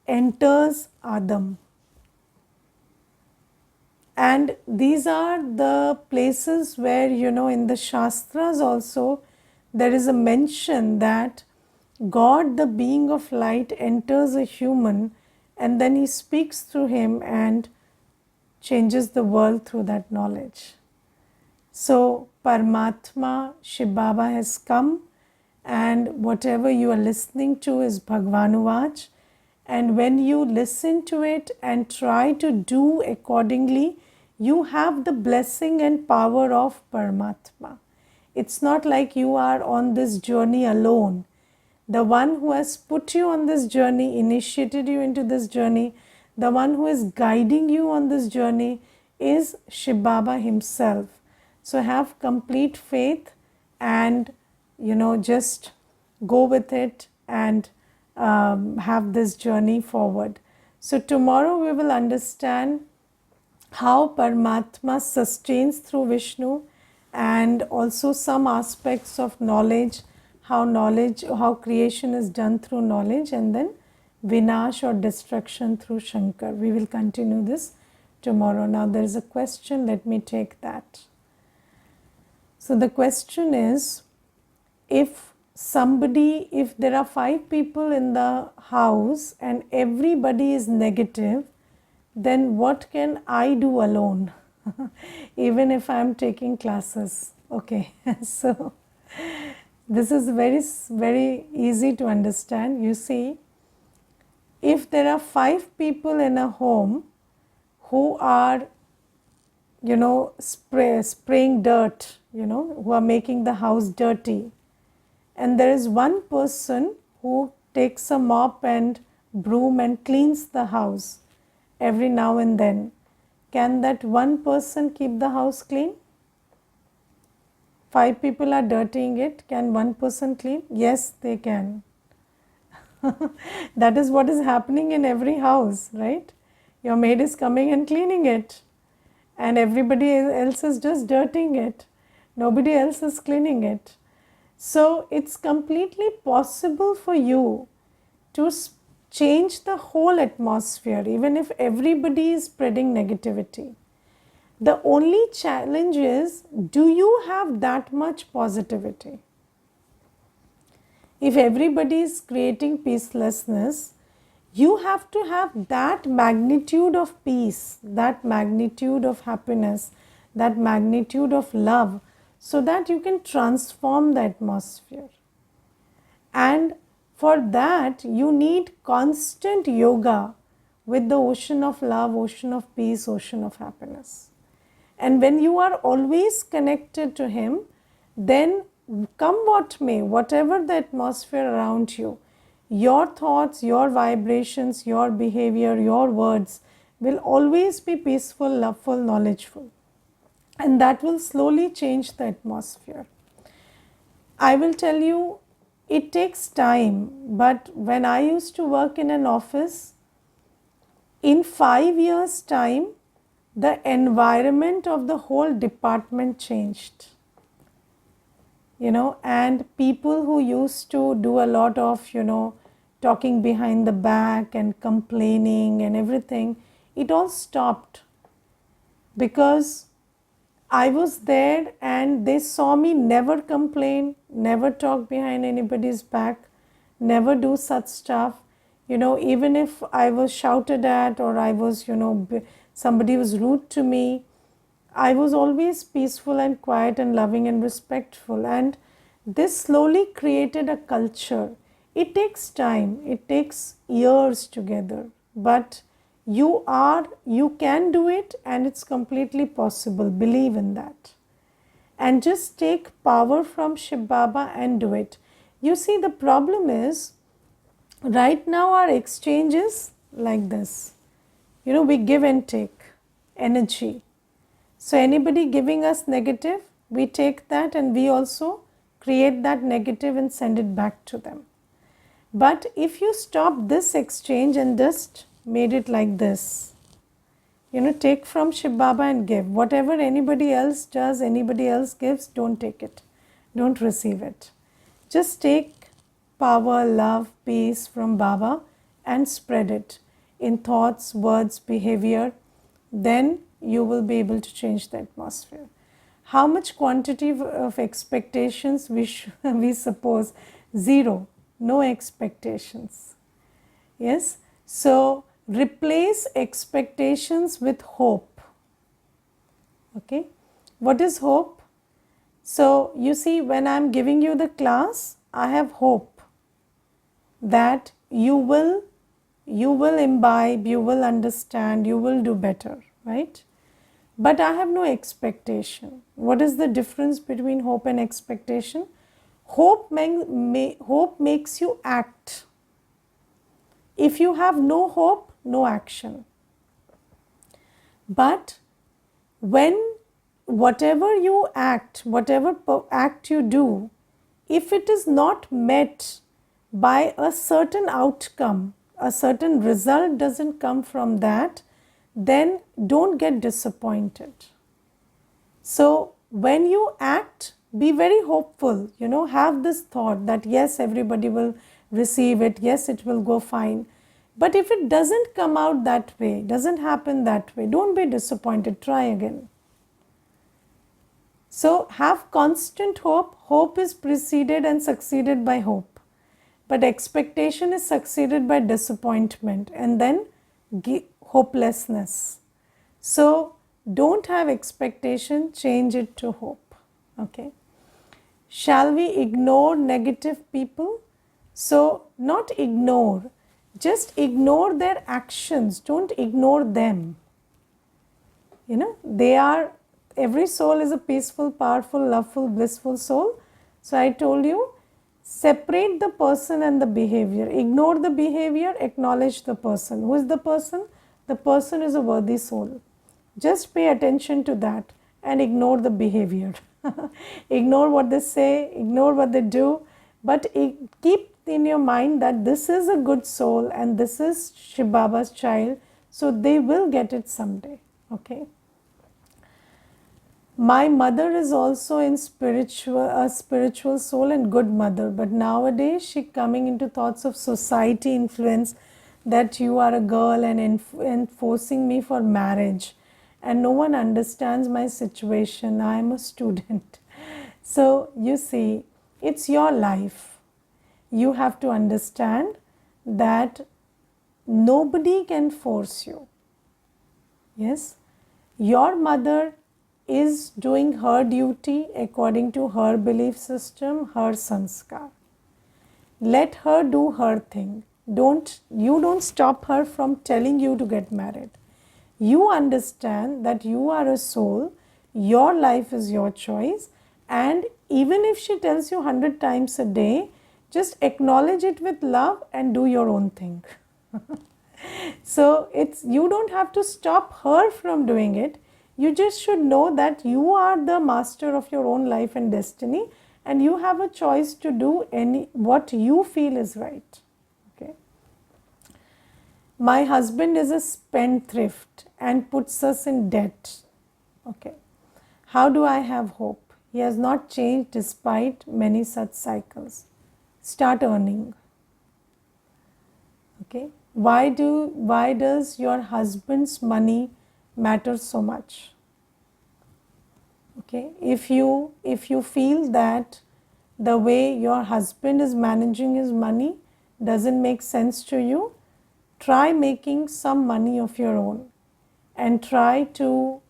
enters Adam. And these are the places where, in the Shastras also, there is a mention that God, the being of light, enters a human, and then he speaks through him and changes the world through that knowledge. So, Paramatma, Shiv Baba has come, and whatever you are listening to is Bhagwanuvach. And when you listen to it and try to do accordingly, you have the blessing and power of Paramatma. It's not like you are on this journey alone. The one who has put you on this journey, initiated you into this journey, the one who is guiding you on this journey is Shiv Baba himself. So have complete faith and just go with it and have this journey forward. So tomorrow we will understand how Paramatma sustains through Vishnu, and also some aspects of knowledge, how creation is done through knowledge, and then Vinash or destruction through Shankar. We will continue this tomorrow. Now there is a question, let me take that. So the question is, if there are 5 people in the house and everybody is negative, then what can I do alone? Even if I am taking classes. Okay, so this is very, very easy to understand. You see, if there are 5 people in a home who are, spraying dirt, who are making the house dirty. And there is one person who takes a mop and broom and cleans the house every now and then. Can that one person keep the house clean? 5 people are dirtying it. Can one person clean? Yes, they can. That is what is happening in every house, right? Your maid is coming and cleaning it, and everybody else is just dirtying it. Nobody else is cleaning it. So it's completely possible for you to change the whole atmosphere, even if everybody is spreading negativity. The only challenge is, do you have that much positivity? If everybody is creating peacelessness, you have to have that magnitude of peace, that magnitude of happiness, that magnitude of love, so that you can transform the atmosphere. And for that, you need constant yoga with the ocean of love, ocean of peace, ocean of happiness. And when you are always connected to Him, then come what may, whatever the atmosphere around you, your thoughts, your vibrations, your behavior, your words will always be peaceful, loveful, knowledgeful. And that will slowly change the atmosphere. I will tell you, it takes time, but when I used to work in an office, in 5 years' time, the environment of the whole department changed. And people who used to do a lot of, talking behind the back and complaining and everything, it all stopped, because I was there and they saw me never complain, never talk behind anybody's back, never do such stuff. Even if I was shouted at, or I was, somebody was rude to me, I was always peaceful and quiet and loving and respectful. And this slowly created a culture. It takes time, it takes years together, but you can do it, and it's completely possible. Believe in that. And just take power from Shiv Baba and do it. You see, the problem is, right now our exchange is like this. We give and take energy. So anybody giving us negative, we take that and we also create that negative and send it back to them. But if you stop this exchange and just made it like this, take from Shiv Baba and give. Whatever anybody else does, anybody else gives, don't take it. Don't receive it. Just take power, love, peace from Baba and spread it in thoughts, words, behavior. Then you will be able to change the atmosphere. How much quantity of expectations we suppose? Zero. No expectations. Yes. So replace expectations with hope. Okay. What is hope? So you see, when I am giving you the class, I have hope that you will imbibe, you will understand, you will do better, right? But I have no expectation. What is the difference between hope and expectation? Hope makes you act. If you have no hope, no action. But when whatever you act, whatever act you do, if it is not met by a certain outcome, a certain result doesn't come from that, then don't get disappointed. So when you act, be very hopeful, have this thought that yes, everybody will receive it, yes, it will go fine. But if it doesn't come out that way, doesn't happen that way, don't be disappointed, try again. So have constant hope. Hope is preceded and succeeded by hope. But expectation is succeeded by disappointment and then hopelessness. So don't have expectation, change it to hope. Okay. Shall we ignore negative people? So not ignore, just ignore their actions, don't ignore them. Every soul is a peaceful, powerful, loveful, blissful soul. So I told you, separate the person and the behavior. Ignore the behavior, acknowledge the person. Who is the person? The person is a worthy soul. Just pay attention to that and ignore the behavior. Ignore what they say, ignore what they do, but keep in your mind that this is a good soul and this is Shiv Baba's child, so they will get it someday. Okay. My mother is also a spiritual soul and good mother, but nowadays she coming into thoughts of society influence, that you are a girl and enforcing me for marriage, and no one understands my situation. I am a student. So you see, it's your life. You have to understand that nobody can force you. Yes, your mother is doing her duty according to her belief system, her sanskar. Let her do her thing. You don't stop her from telling you to get married. You understand that you are a soul, your life is your choice, and even if she tells you 100 times a day, just acknowledge it with love and do your own thing. So you don't have to stop her from doing it. You just should know that you are the master of your own life and destiny, and you have a choice to do what you feel is right. Okay. My husband is a spendthrift and puts us in debt. Okay. How do I have hope? He has not changed despite many such cycles. Start earning. Okay. Why does your husband's money matter so much? Okay. If you feel that the way your husband is managing his money doesn't make sense to you, try making some money of your own and try to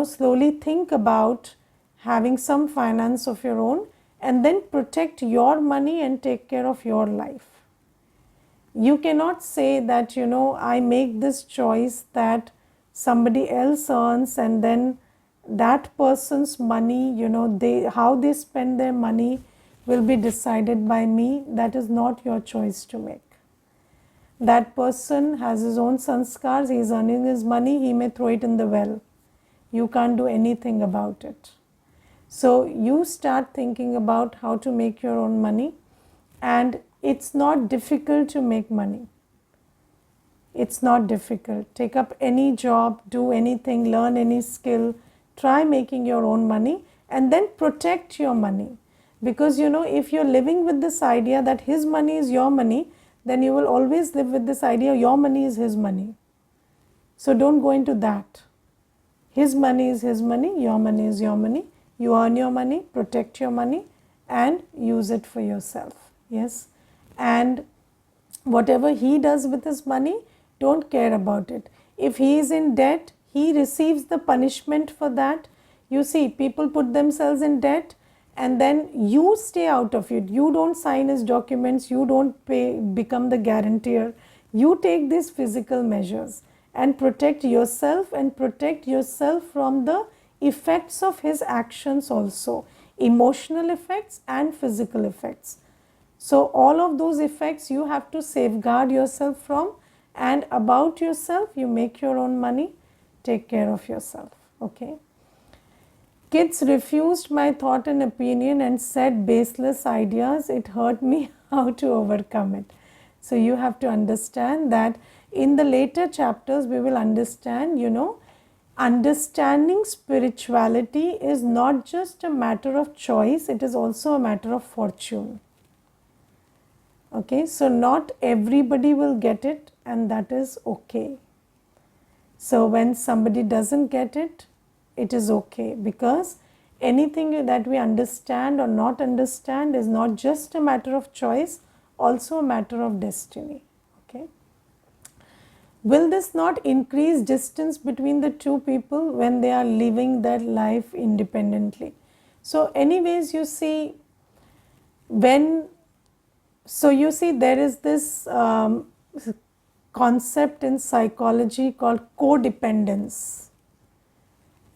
slowly think about having some finance of your own, and then protect your money and take care of your life. You cannot say that I make this choice that somebody else earns, and then that person's money, how they spend their money will be decided by me. That is not your choice to make. That person has his own sanskars, he is earning his money, he may throw it in the well. You can't do anything about it. So you start thinking about how to make your own money, and it's not difficult to make money. It's not difficult. Take up any job, do anything, learn any skill, try making your own money, and then protect your money. Because if you're living with this idea that his money is your money, then you will always live with this idea your money is his money. So don't go into that. His money is his money, your money is your money. You earn your money, protect your money, and use it for yourself. Yes. And whatever he does with his money, don't care about it. If he is in debt, he receives the punishment for that. You see, people put themselves in debt and then you stay out of it. You don't sign his documents, you don't become the guarantor. You take these physical measures and protect yourself from the effects of his actions also, emotional effects and physical effects. So all of those effects you have to safeguard yourself from, and about yourself, you make your own money, take care of yourself. Okay. Kids refused my thought and opinion and said baseless ideas. It hurt me. How to overcome it? So you have to understand that in the later chapters we will understand, understanding spirituality is not just a matter of choice, it is also a matter of fortune. Okay, so not everybody will get it, and that is okay. So when somebody doesn't get it, it is okay, because anything that we understand or not understand is not just a matter of choice, also a matter of destiny. Okay. Will this not increase distance between the two people when they are living their life independently? So anyways, you see, there is this concept in psychology called codependence.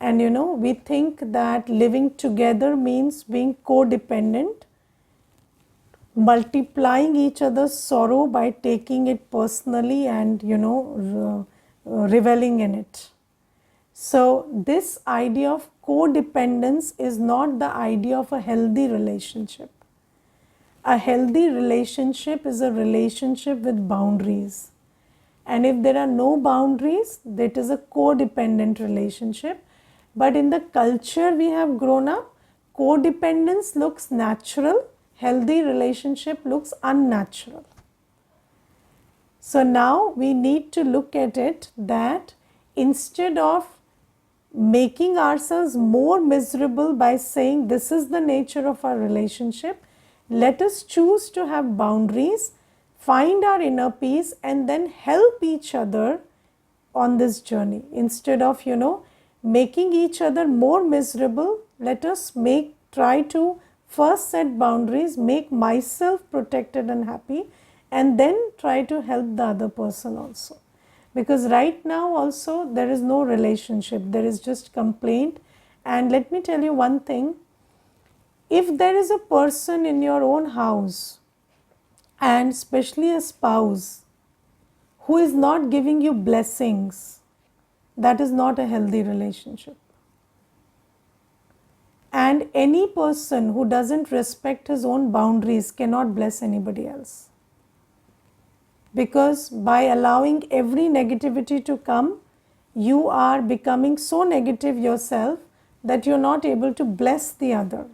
And we think that living together means being codependent, multiplying each other's sorrow by taking it personally and reveling in it. So this idea of codependence is not the idea of a healthy relationship. A healthy relationship is a relationship with boundaries. And if there are no boundaries, that is a codependent relationship. But in the culture we have grown up, codependence looks natural, healthy relationship looks unnatural. So now we need to look at it that instead of making ourselves more miserable by saying this is the nature of our relationship, let us choose to have boundaries, find our inner peace, and then help each other on this journey. Instead of making each other more miserable, let us try to first set boundaries, make myself protected and happy, and then try to help the other person also. Because right now also there is no relationship, there is just complaint. And let me tell you one thing, if there is a person in your own house, and especially a spouse, who is not giving you blessings, that is not a healthy relationship. And any person who doesn't respect his own boundaries cannot bless anybody else. Because by allowing every negativity to come, you are becoming so negative yourself that you're not able to bless the other.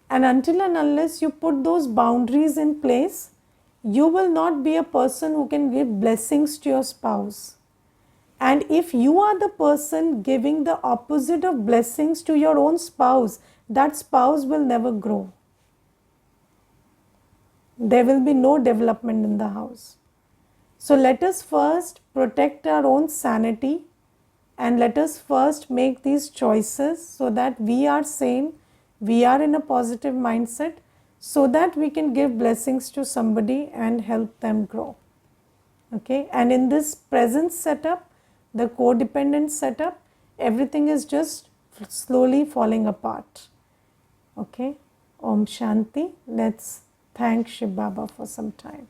And until and unless you put those boundaries in place, you will not be a person who can give blessings to your spouse. And if you are the person giving the opposite of blessings to your own spouse, that spouse will never grow. There will be no development in the house. So let us first protect our own sanity, and let us first make these choices so that we are sane, we are in a positive mindset, so that we can give blessings to somebody and help them grow. Okay, and in this present setup, the codependent setup, everything is just slowly falling apart. Okay, Om Shanti. Let's thank Shiv Baba for some time.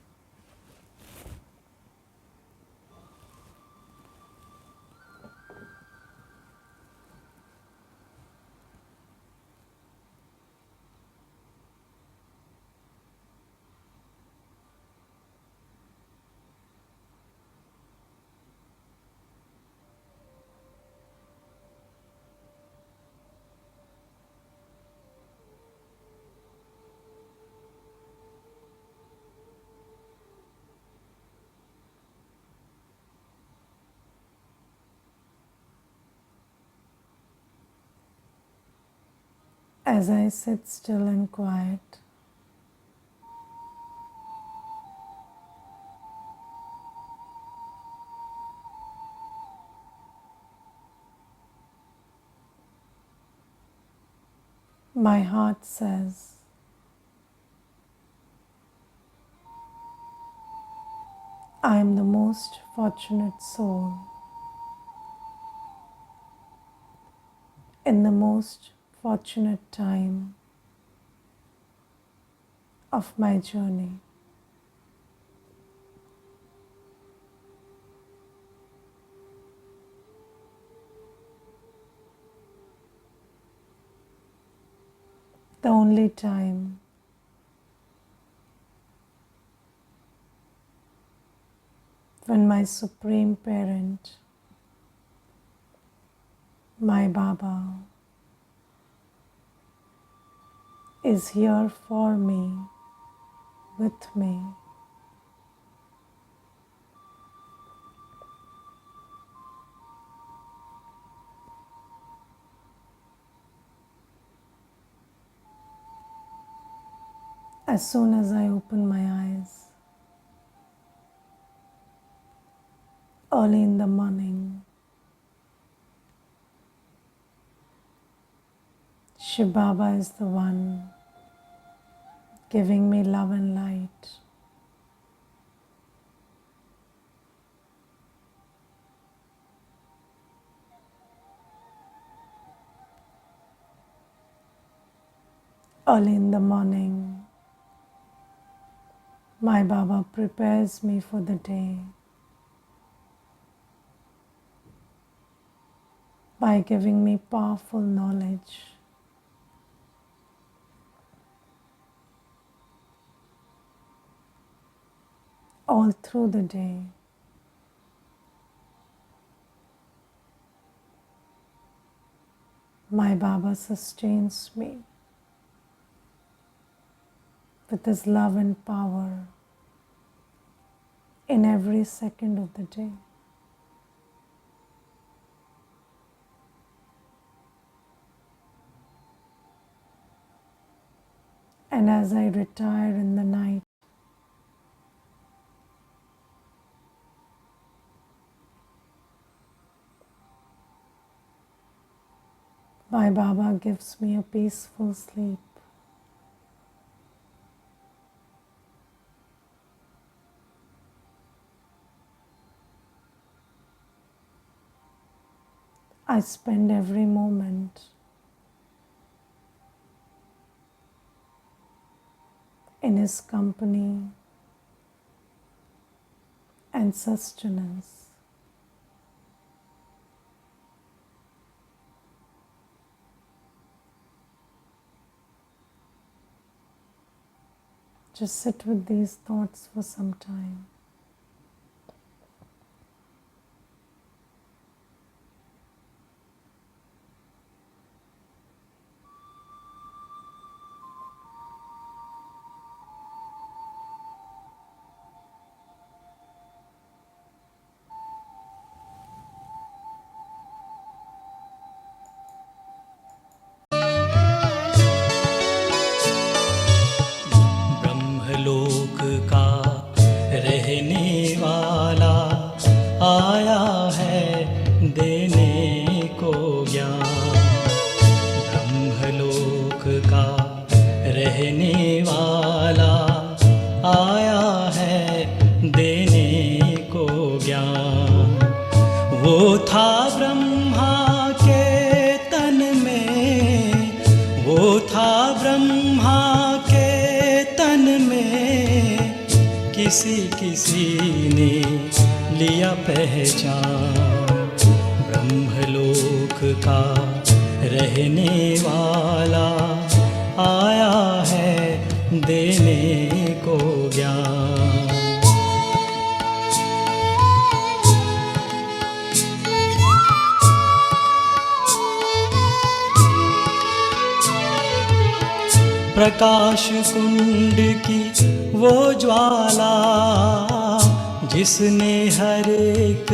As I sit still and quiet, my heart says, I am the most fortunate soul in the most fortunate time of my journey. The only time when my Supreme Parent, my Baba, is here for me, with me. As soon as I open my eyes, early in the morning, Shiv Baba is the one giving me love and light. Early in the morning, my Baba prepares me for the day by giving me powerful knowledge. All through the day, my Baba sustains me with His love and power in every second of the day. And as I retire in the night, my Baba gives me a peaceful sleep. I spend every moment in His company and sustenance. Just sit with these thoughts for some time. ब्रह्मलोक का रहने वाला आया है देने को ज्ञान। ब्रह्मलोक का रहने वाला आया है देने को ज्ञान। वो था ब्रह्मा के तन में, वो था ब्रह्मा के तन में, किसी किसी ने लिया पहचान। ब्रह्मलोक का रहने वाला आया है देने को ज्ञान। प्रकाश कुंड की वो ज्वाला जिसने हर एक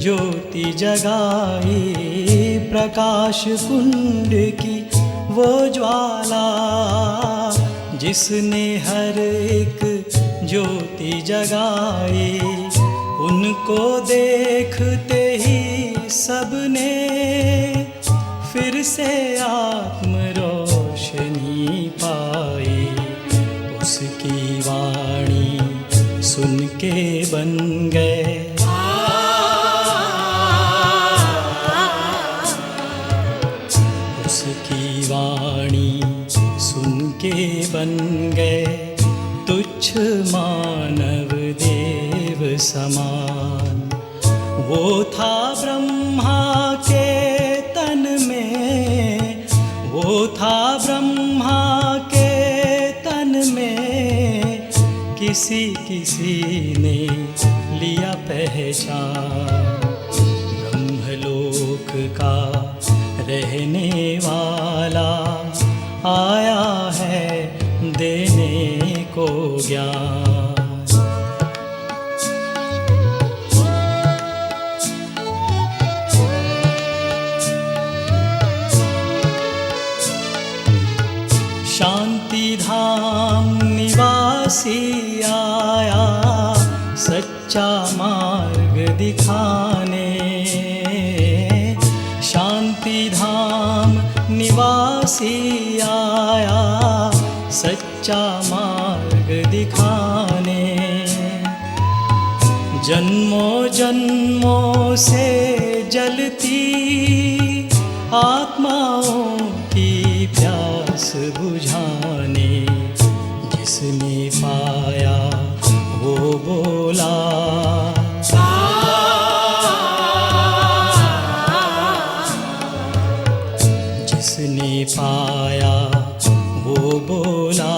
ज्योति जगाई। प्रकाश कुंड की वो ज्वाला जिसने हर एक ज्योति जगाई। उनको देखते ही सबने फिर से आत्म रोशनी पाई। उसकी वाणी सुन के बन गए उसकी वाणी सुन के बन गए तुच्छ मानव देव समान। वो था ब्रह्मा के तन में, वो था ब्रह्मा के तन में, किसी किसी ने लिया पहचान। ब्रह्मलोक का रहने वाला आया है देने को ज्ञान। शांति धाम निवासी आया सच्चा मार्ग दिखाने। शांति धाम निवासी आया सच्चा मार्ग दिखाने। जन्मों जन्मों से जलती आत्माओं की प्यास प्यास बुझाने। जिसने पाया वो बोला, जिसने पाया वो बोला,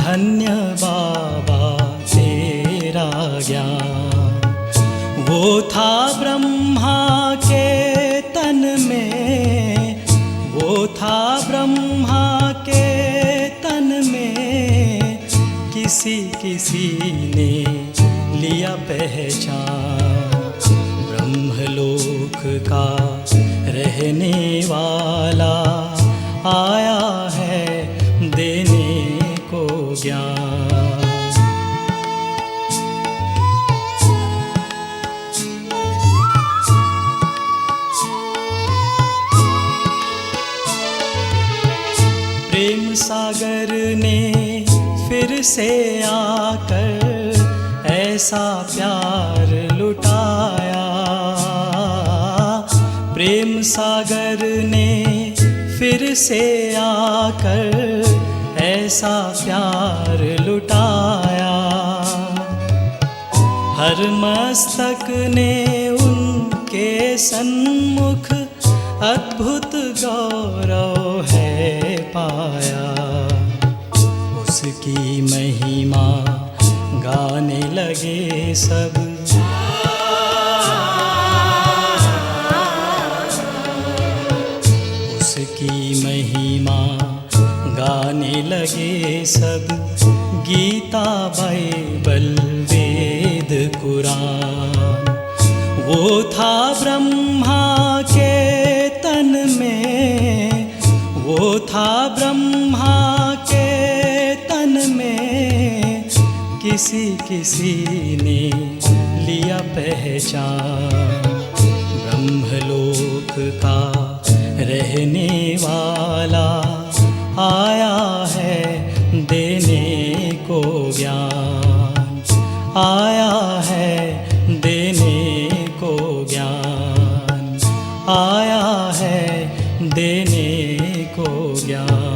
धन्य बाबा तेरा ज्ञान। वो था ब्रह्मा के तन में, वो था ब्रह्मा के तन में, किसी किसी ने लिया पहचान। ब्रह्मलोक का रहने वाला आया है देने को ज्ञान। प्रेम सागर ने फिर से आकर ऐसा प्यार लुटाया। प्रेम सागर ने फिर से आकर ऐसा प्यार लुटाया। हर मस्तक ने उनके सन्मुख अद्भुत गौरव है पाया। उसकी महिमा गाने लगे सब, उसकी महिमा गाने लगे सब। गीता बाइबल वेद कुरान, वो था ब्रह्मा के तन में, वो था ब्रह्मा के तन में, किसी किसी ने लिया पहचान। ब्रह्मलोक का रहने वाला आया है देने को ज्ञान, आया है देने को ज्ञान, आया है देने को ज्ञान।